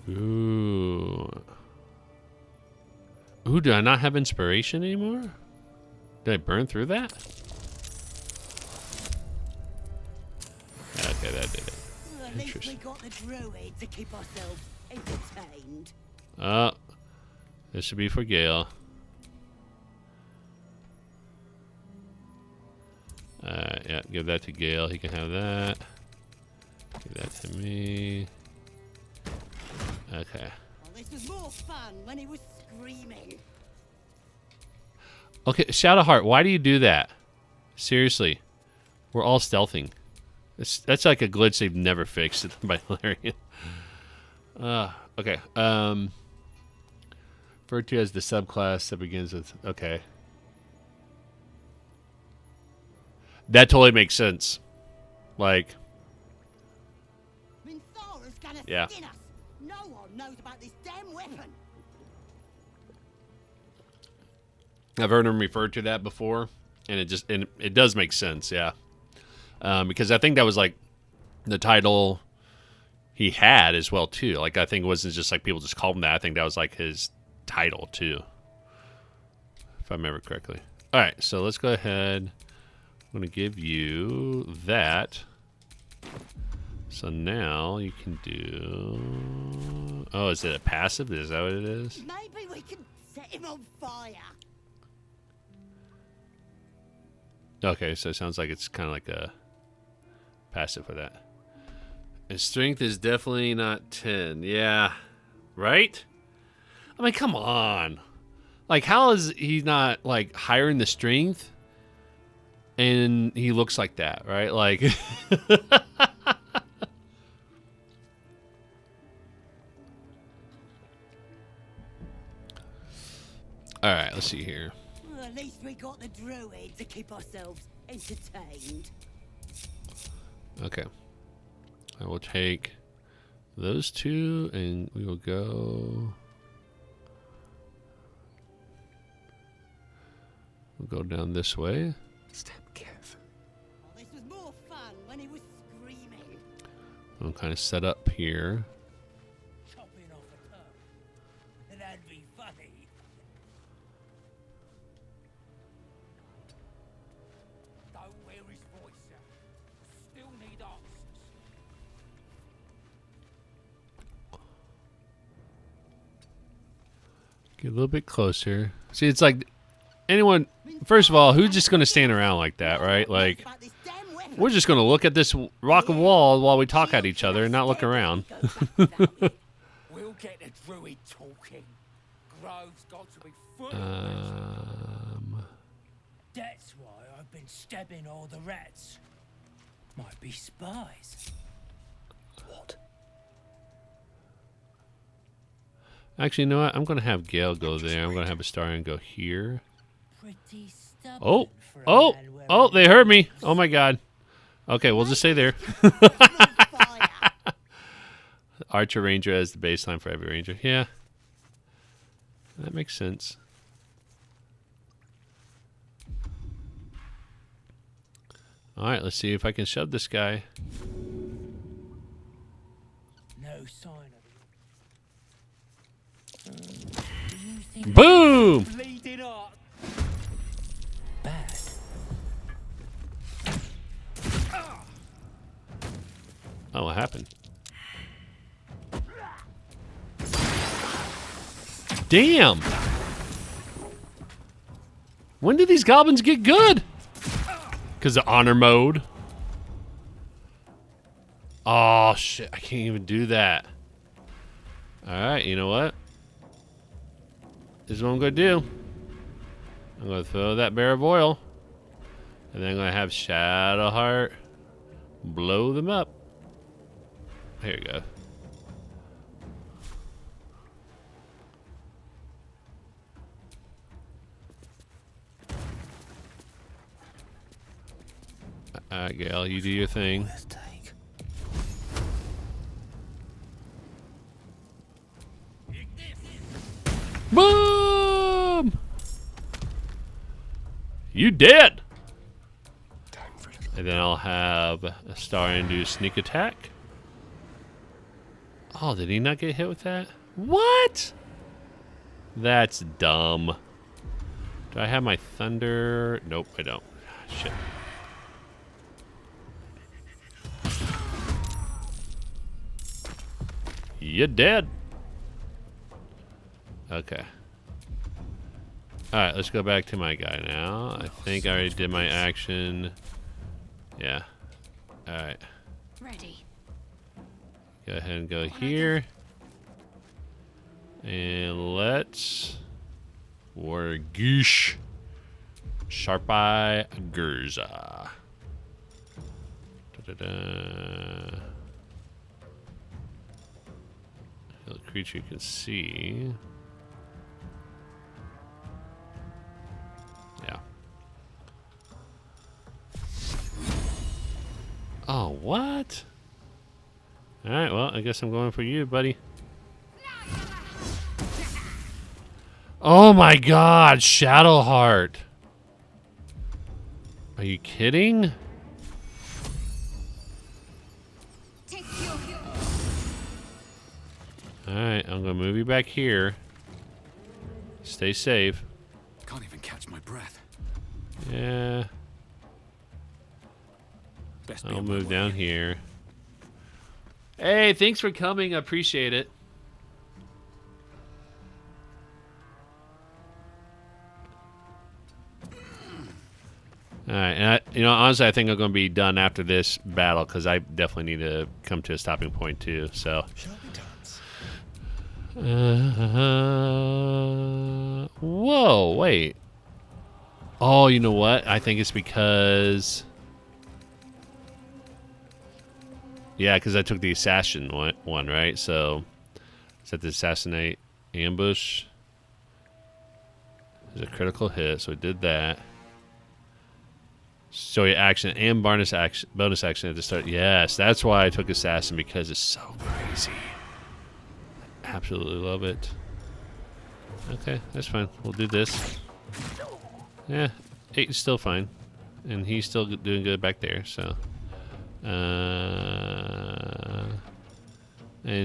Ooh. Ooh, do I not have inspiration anymore? Did I burn through that? Okay, that did it. Well, at least we got the druid to keep ourselves entertained. Oh, this should be for Gale. Yeah, give that to Gale. He can have that. Give that to me. Okay. Well, this was more fun when he was screaming. Okay, Shadowheart, why do you do that? Seriously. We're all stealthing. That's like a glitch they've never fixed by Larian. Okay. Referred to as the subclass that begins with... Okay. That totally makes sense. Like... Minthara's gonna Yeah. skin us. No one knows about this damn weapon. I've heard him referred to that before, and it does make sense, yeah. Because I think that was like the title he had as well too. Like I think it wasn't just like people just called him that. I think that was like his title too, if I remember correctly. All right, so let's go ahead. I'm gonna give you that. So now you can do. Oh, is it a passive? Is that what it is? Maybe we can set him on fire. Okay, so it sounds like it's kind of like a passive for that. His strength is definitely not 10. Yeah. Right? I mean, come on. Like, how is he not, like, higher in the strength? And he looks like that, right? Like... Alright, let's see here. Well, at least we got the druid to keep ourselves entertained. Okay. I will take those two and we will go... We'll go down this way. Step careful. Well, this was more fun when he was screaming. We'll kind of set up here. Chopping off a tongue. That'd be funny. Don't wear his voice out. Still need answers. Get a little bit closer. See, it's like anyone... First of all, who's just going to stand around like that, right? Like, we're just going to look at this rock and wall while we talk at each other and not look around. We'll get the druid talking. Grove's got to be full of That's why I've been stabbing all the rats. Might be spies. What? Actually, you know what? I'm going to have Gale go there. I'm going to have Astarion go here. Pretty stubborn Oh! for a Oh! man wearing Oh, they heard me. Oh, my God. Okay, we'll just stay there. fire. Archer Ranger as the baseline for every Ranger. Yeah. That makes sense. Alright, let's see if I can shove this guy. No sign of it. Do you think Boom! bleeding heart? Bad. Oh, what happened? Damn! When did these goblins get good? Because of honor mode. Oh, shit. I can't even do that. Alright, you know what? This is what I'm going to do. I'm going to throw that bear of oil. And then I'm going to have Shadowheart blow them up. Here you go. Alright, Gale, you do your thing. Worth take. Boom! You dead! Time for it. And then I'll have Astarion do sneak attack. Oh, did he not get hit with that? What? That's dumb. Do Do I have my thunder? Nope, I don't. Shit. You're dead. Okay. Alright, let's go back to my guy now. I think I already did my action. Yeah. Alright. Ready. Go ahead and go here. And let's Wargish Sharp Eye Gurza. Da-da-da. The creature you can see. Yeah. Oh, what? Alright, well, I guess I'm going for you, buddy. Oh my god, Shadowheart. Are you kidding? Alright, I'm gonna move you back here. Stay safe. Can't even catch my breath. Yeah. Best be I'll on my move way. down here. Hey, thanks for coming. I appreciate it. Alright, and honestly, I think I'm going to be done after this battle because I definitely need to come to a stopping point too. So, Shall we dance? whoa, wait. Oh, you know what? I think it's because, yeah, because I took the assassin one, right? So, is that the assassinate ambush? There's a critical hit, so I did that. Show you action and bonus action at the start. Yes, that's why I took assassin, because it's so crazy. Absolutely love it. Okay, that's fine. We'll do this. Yeah, 8 is still fine, and he's still doing good back there. So, and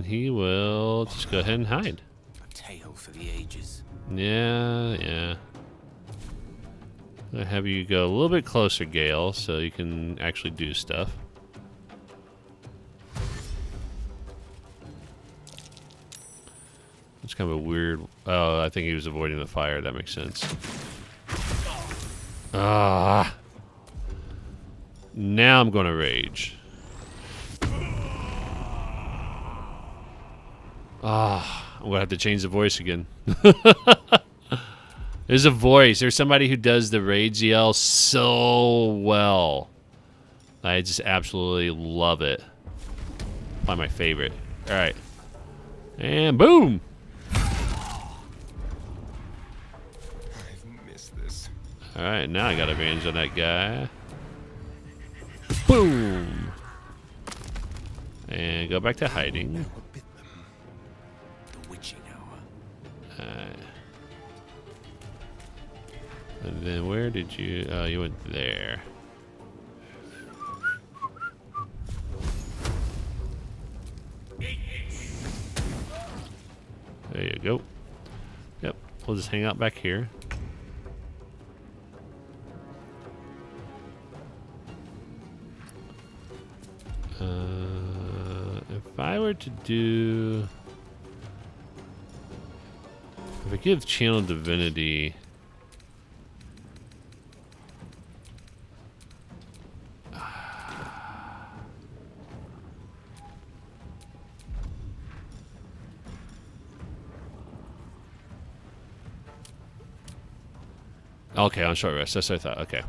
he will just go ahead and hide. A tale for the ages. Yeah. I'll have you go a little bit closer, Gale, so you can actually do stuff. It's kind of a weird... Oh, I think he was avoiding the fire. That makes sense. Ah. Now I'm going to rage. Ah. I'm going to have to change the voice again. There's a voice. There's somebody who does the rage yell so well. I just absolutely love it. Probably my favorite. All right. And boom. I've missed this. All right. Now I got advantage on that guy. Boom. And go back to hiding. What bit them? The witching hour. And then where did you... Oh, you went there. There you go. Yep, we'll just hang out back here. If I were to do... If I give Channel Divinity... Okay, on short rest. That's what I thought. Okay.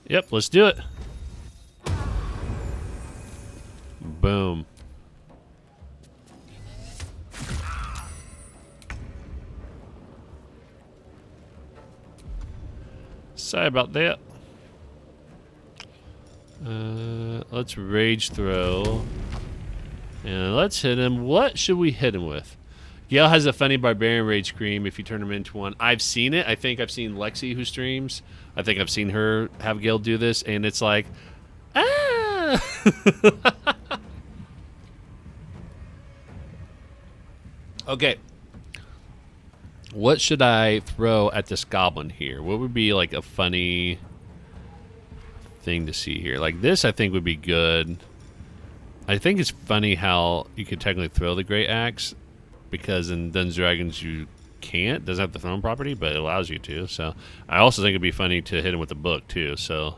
Yep, let's do it. Boom. Sorry about that. Let's rage throw. And let's hit him. What should we hit him with? Gale has a funny barbarian rage scream if you turn him into one. I've seen it. I think I've seen Lexi who streams. I think I've seen her have Gale do this, and it's like, ah! Okay. What should I throw at this goblin here? What would be like a funny thing to see here? Like this, I think would be good. I think it's funny how you can technically throw the great axe, because in Dungeons & Dragons you can't. Doesn't have the thrown property, but it allows you to. So I also think it'd be funny to hit him with a book too. So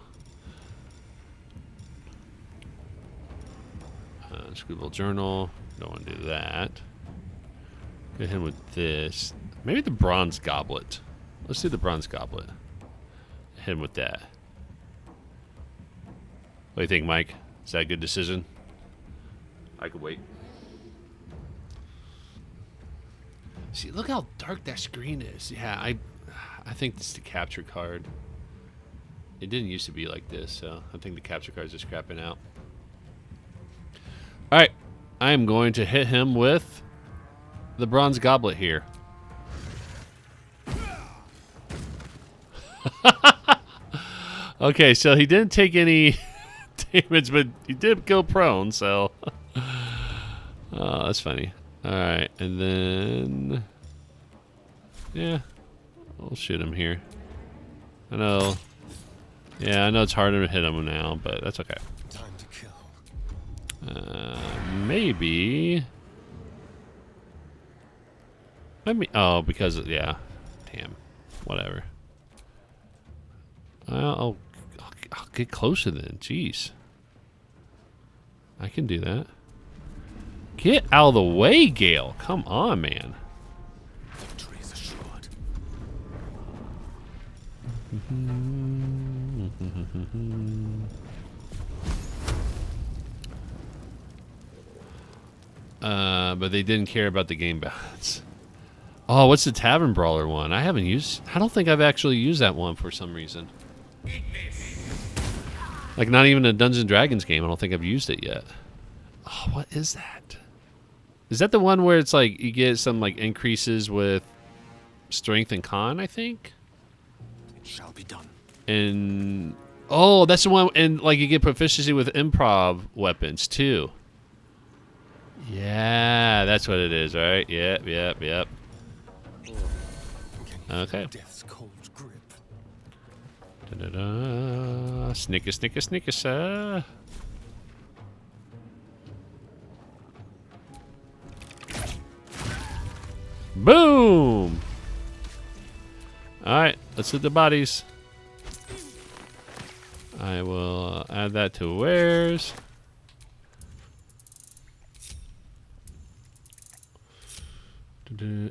scribble journal. Don't want to do that. Go ahead with this. Maybe the bronze goblet. Let's do the bronze goblet. Hit him with that. What do you think, Mike? Is that a good decision? I could wait. See, look how dark that screen is. Yeah, I think this is the capture card. It didn't used to be like this, so I think the capture card is just crapping out. All right, I am going to hit him with the bronze goblet here. Okay, so he didn't take any damage, but he did go prone, so oh, that's funny. All right, and then yeah, we'll shoot him here. I know. Yeah, I know it's harder to hit him now, but that's okay. Time to kill. Maybe. Oh, because yeah. Damn. Whatever. I'll get closer then. Jeez. I can do that. Get out of the way, Gale. Come on, man. Victory is assured. But they didn't care about the game balance. Oh, what's the Tavern Brawler one? I haven't used... I don't think I've actually used that one for some reason. Like, not even a Dungeons & Dragons game. I don't think I've used it yet. Oh, what is that? Is that the one where it's like you get some like increases with strength and con, I think? It shall be done. And... Oh, that's the one... And like you get proficiency with improv weapons, too. Yeah, that's what it is, right? Yep. Okay. Death's cold grip. Da-da-da. Snicker, sir. Boom! Alright, let's hit the bodies. I will add that to wares.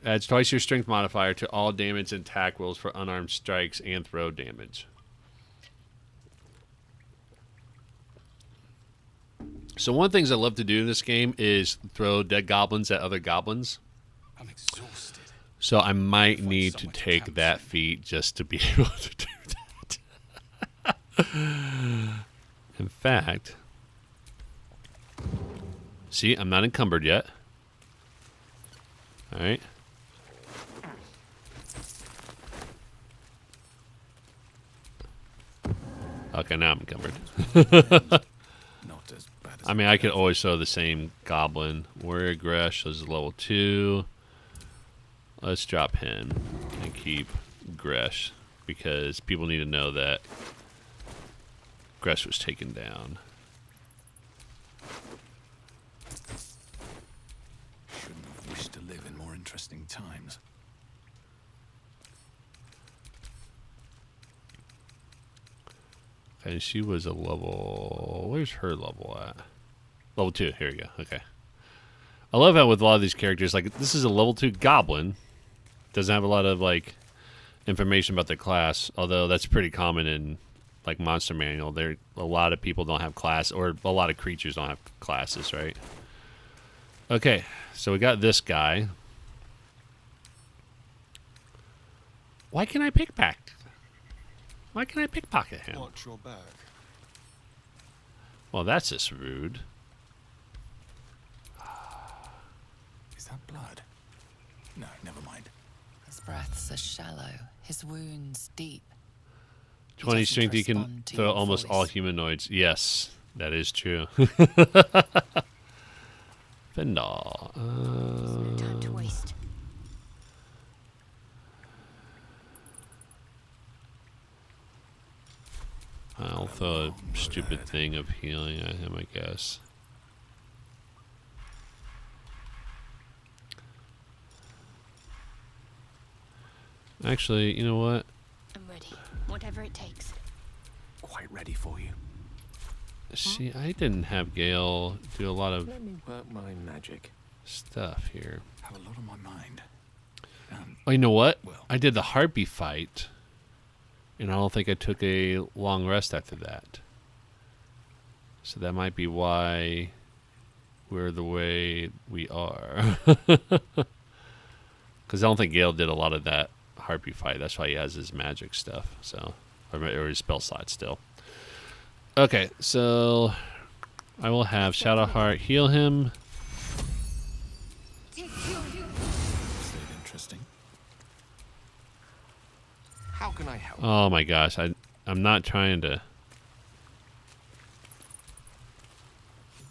Adds twice your strength modifier to all damage and attack rolls for unarmed strikes and throw damage. So one of the things I love to do in this game is throw dead goblins at other goblins. I'm exhausted. So I might need to take that feat just to be able to do that. In fact, see, I'm not encumbered yet. All right. Okay, now I'm encumbered. Not as bad as I mean, I could always throw the same goblin. Warrior Gresh is level 2. Let's drop him and keep Gresh, because people need to know that Gresh was taken down. Shouldn't have wished to live in more interesting times. Okay, she was a level... Where's her level at? Level 2. Here we go. Okay. I love how with a lot of these characters, like, this is a level 2 goblin. Doesn't have a lot of, like, information about the class, although that's pretty common in, like, Monster Manual. There, a lot of people don't have class, or a lot of creatures don't have classes, right? Okay, so we got this guy. Why can I pickpocket? Why can I pickpocket him? Watch your back. Well, that's just rude. Is that blood? No, never mind. His breaths are shallow, his wounds deep. 20 doesn't strength, you can respond to throw your almost all voice. humanoids. Yes, that is true. Fendal. No time to waste. I'll throw a stupid thing of healing at him, I guess. Actually, you know what? I'm ready. Whatever it takes. Quite ready for you. See, I didn't have Gale do a lot of Let me work my magic. stuff here. Have a lot on my mind. Oh, you know what? Well. I did the harpy fight, and I don't think I took a long rest after that. So that might be why we're the way we are. Because I don't think Gale did a lot of that harpy fight. That's why he has his magic stuff. So, or his spell slot still. Okay, so I will have Shadowheart heal him. Interesting. How can I help? Oh my gosh, I'm not trying to.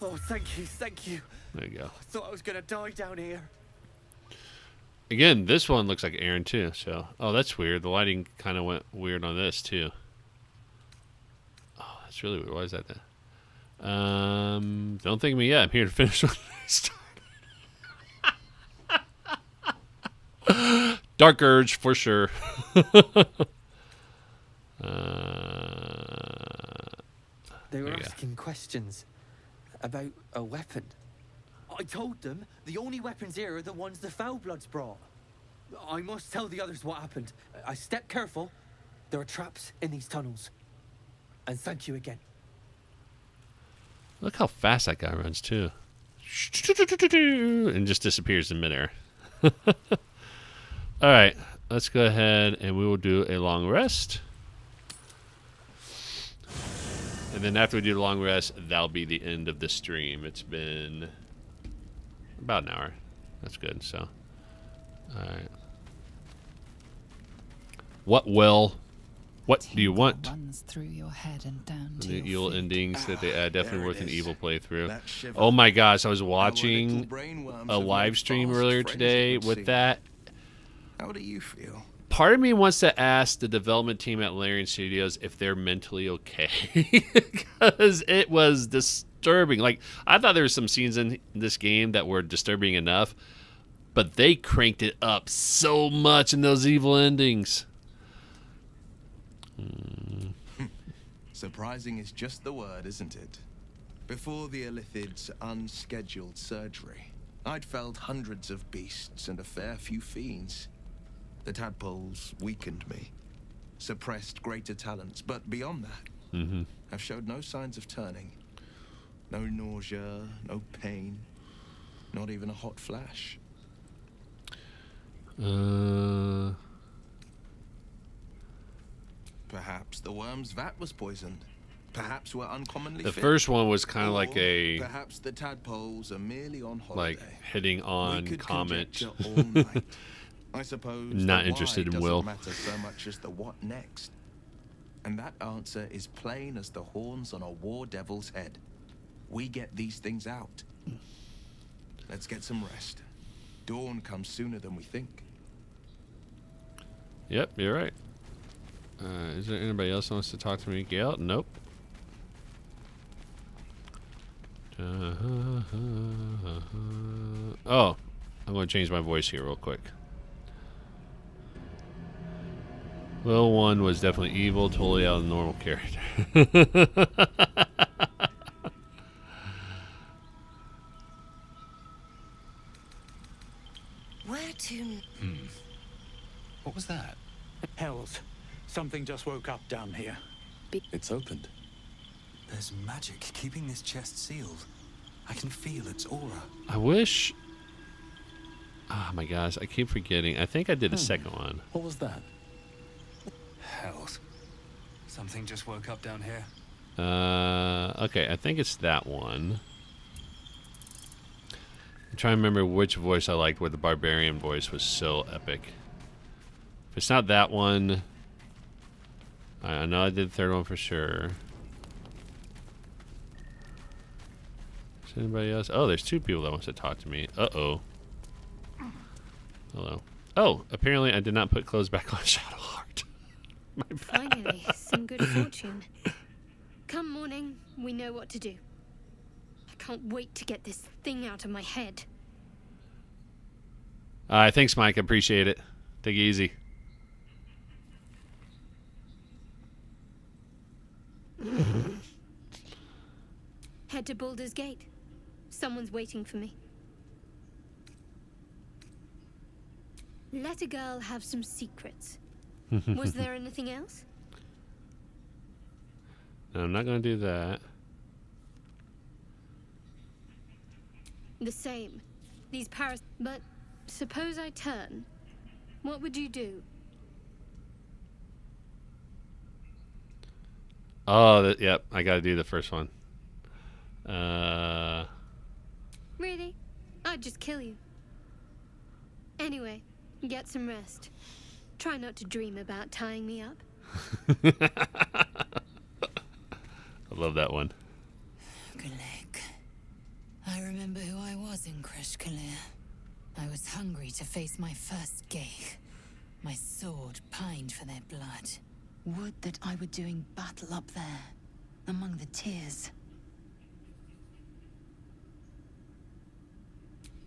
Oh, thank you, thank you. There you go. I thought I was gonna die down here. Again, this one looks like Aaron too. So, oh, that's weird. The lighting kind of went weird on this too. Oh, that's really weird. Why is that then? Don't think of me yet. I'm here to finish what I started. Dark Urge for sure. They were There you go. asking questions about a weapon. I told them the only weapons here are the ones the Foulbloods brought. I must tell the others what happened. I stepped careful. There are traps in these tunnels. And thank you again. Look how fast that guy runs too. And just disappears in midair. All right, let's go ahead and we will do a long rest. And then after we do the long rest, that'll be the end of the stream. It's been about an hour. That's good. So, all right. What do you want? Runs through your head and down to The your evil feet. endings that they add definitely There it worth an is. evil playthrough. That shiver. Oh my gosh, I was Our watching little brainworms a have live made stream fast earlier friends, today it would with seem. that. How do you feel? Part of me wants to ask the development team at Larian Studios if they're mentally okay, because it was disturbing. Like, I thought there were some scenes in this game that were disturbing enough, but they cranked it up so much in those evil endings. Surprising is just the word, isn't it? Before the Illithid's unscheduled surgery, I'd felled hundreds of beasts and a fair few fiends. The tadpoles weakened me, suppressed greater talents, but beyond that, I've showed no signs of turning. No nausea, no pain, not even a hot flash. Perhaps the worm's vat was poisoned. Perhaps we're uncommonly The fit. first one was kind of Or like a perhaps the tadpoles are merely on holiday. like hitting We on could comment. conjecture all night. I suppose Not the interested why in doesn't Will. matter so much as the what next. And that answer is plain as the horns on a war devil's head. We get these things out. Let's get some rest. Dawn comes sooner than we think. Yep, you're right. Is there anybody else who wants to talk to me? Gale? Nope. Oh, I'm going to change my voice here real quick. Will 1 was definitely evil, totally out of the normal character. Where to? What was that? Hells. Something just woke up down here. It's opened. There's magic keeping this chest sealed. I can feel its aura. I wish... Oh my gosh, I keep forgetting. I think I did a second one. What was that? Hells. Something just woke up down here. Okay, I think it's that one. I'm trying to remember which voice I liked where the barbarian voice was so epic. If it's not that one... I know I did the third one for sure. Is anybody else? Oh, there's two people that wants to talk to me. Uh-oh. Hello. Oh, apparently I did not put clothes back on Shadowheart. My bad. Finally, some good fortune. Come morning, we know what to do. I can't wait to get this thing out of my head. Thanks, Mike. I appreciate it. Take it easy. Head to Baldur's Gate. Someone's waiting for me. Let a girl have some secrets. Was there anything else? No, I'm not going to do that. The same. These Paris. But suppose I turn. What would you do? Oh, yep. I got to do the first one. Really? I'd just kill you. Anyway, get some rest. Try not to dream about tying me up. I love that one. Galek. I remember who I was in Kresh Kalir. I was hungry to face my first Geich. My sword pined for their blood. Would that I were doing battle up there, among the tears.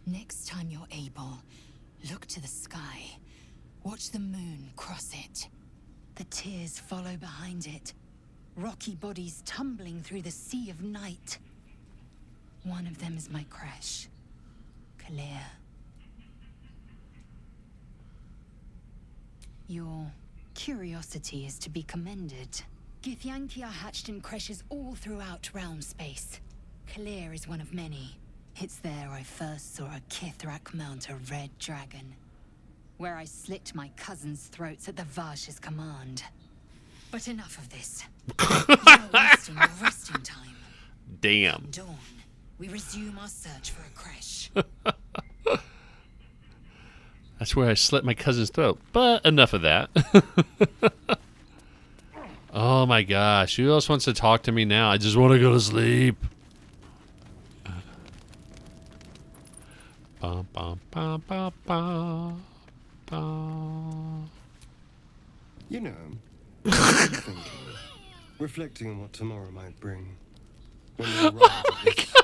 Next time you're able, look to the sky. Watch the moon cross it. The tears follow behind it. Rocky bodies tumbling through the sea of night. One of them is my Kresh. Kalir. Your curiosity is to be commended. Githyanki are hatched in Kreshes all throughout realm space. Kalir is one of many. It's there I first saw a Kithrak mount a red dragon. Where I slit my cousins' throats at the Varsh's command. But enough of this. You're wasting your resting time. Damn. Dawn, we resume our search for a Kresh. That's where I slit my cousin's throat. But enough of that. Oh my gosh. Who else wants to talk to me now? I just want to go to sleep. Bum, bum, bum, bum, bum, bum. You know, I'm thinking, reflecting on what tomorrow might bring. When we arrive at this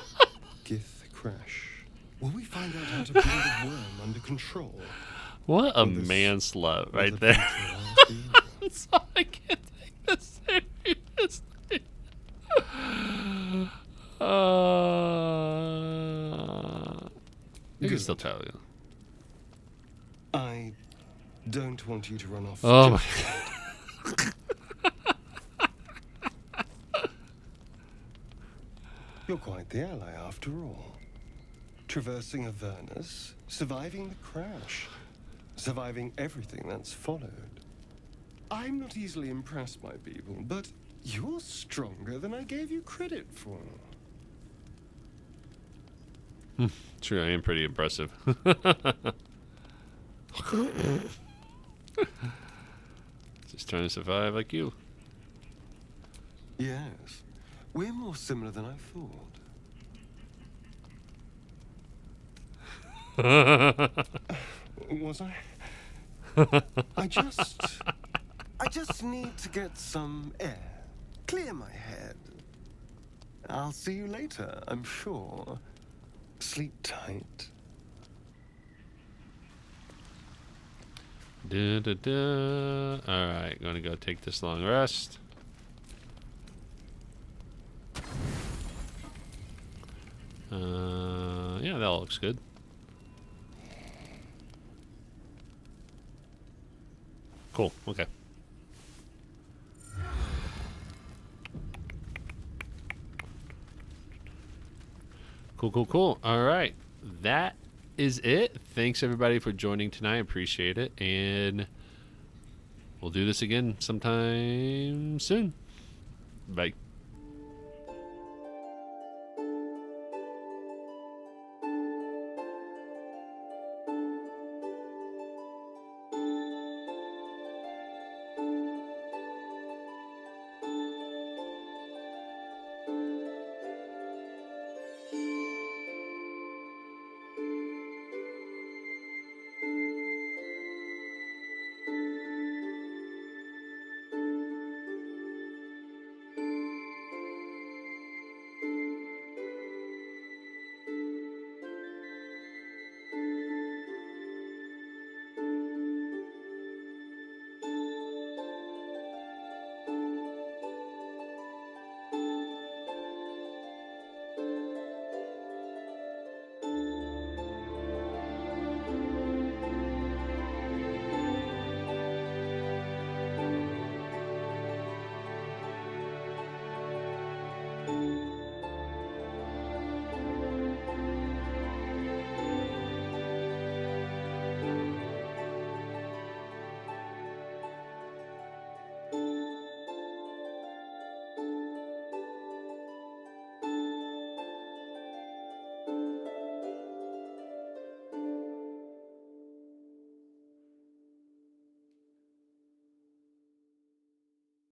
Gith crash, will we find out how to bring the worm under control? What a man's love right there. So I can't take this seriously. You can still tell you. I don't want you to run off. Oh my. You're quite the ally after all. Traversing Avernus, surviving the crash, surviving everything that's followed. I'm not easily impressed by people, but you're stronger than I gave you credit for. True, I am pretty impressive. Just trying to survive like you. Yes, we're more similar than I thought. Was I? I just need to get some air. Clear my head. I'll see you later, I'm sure. Sleep tight. Alright, gonna go take this long rest. Yeah, that all looks good. Cool, okay. Cool. All right. That is it. Thanks, everybody, for joining tonight. Appreciate it. And we'll do this again sometime soon. Bye.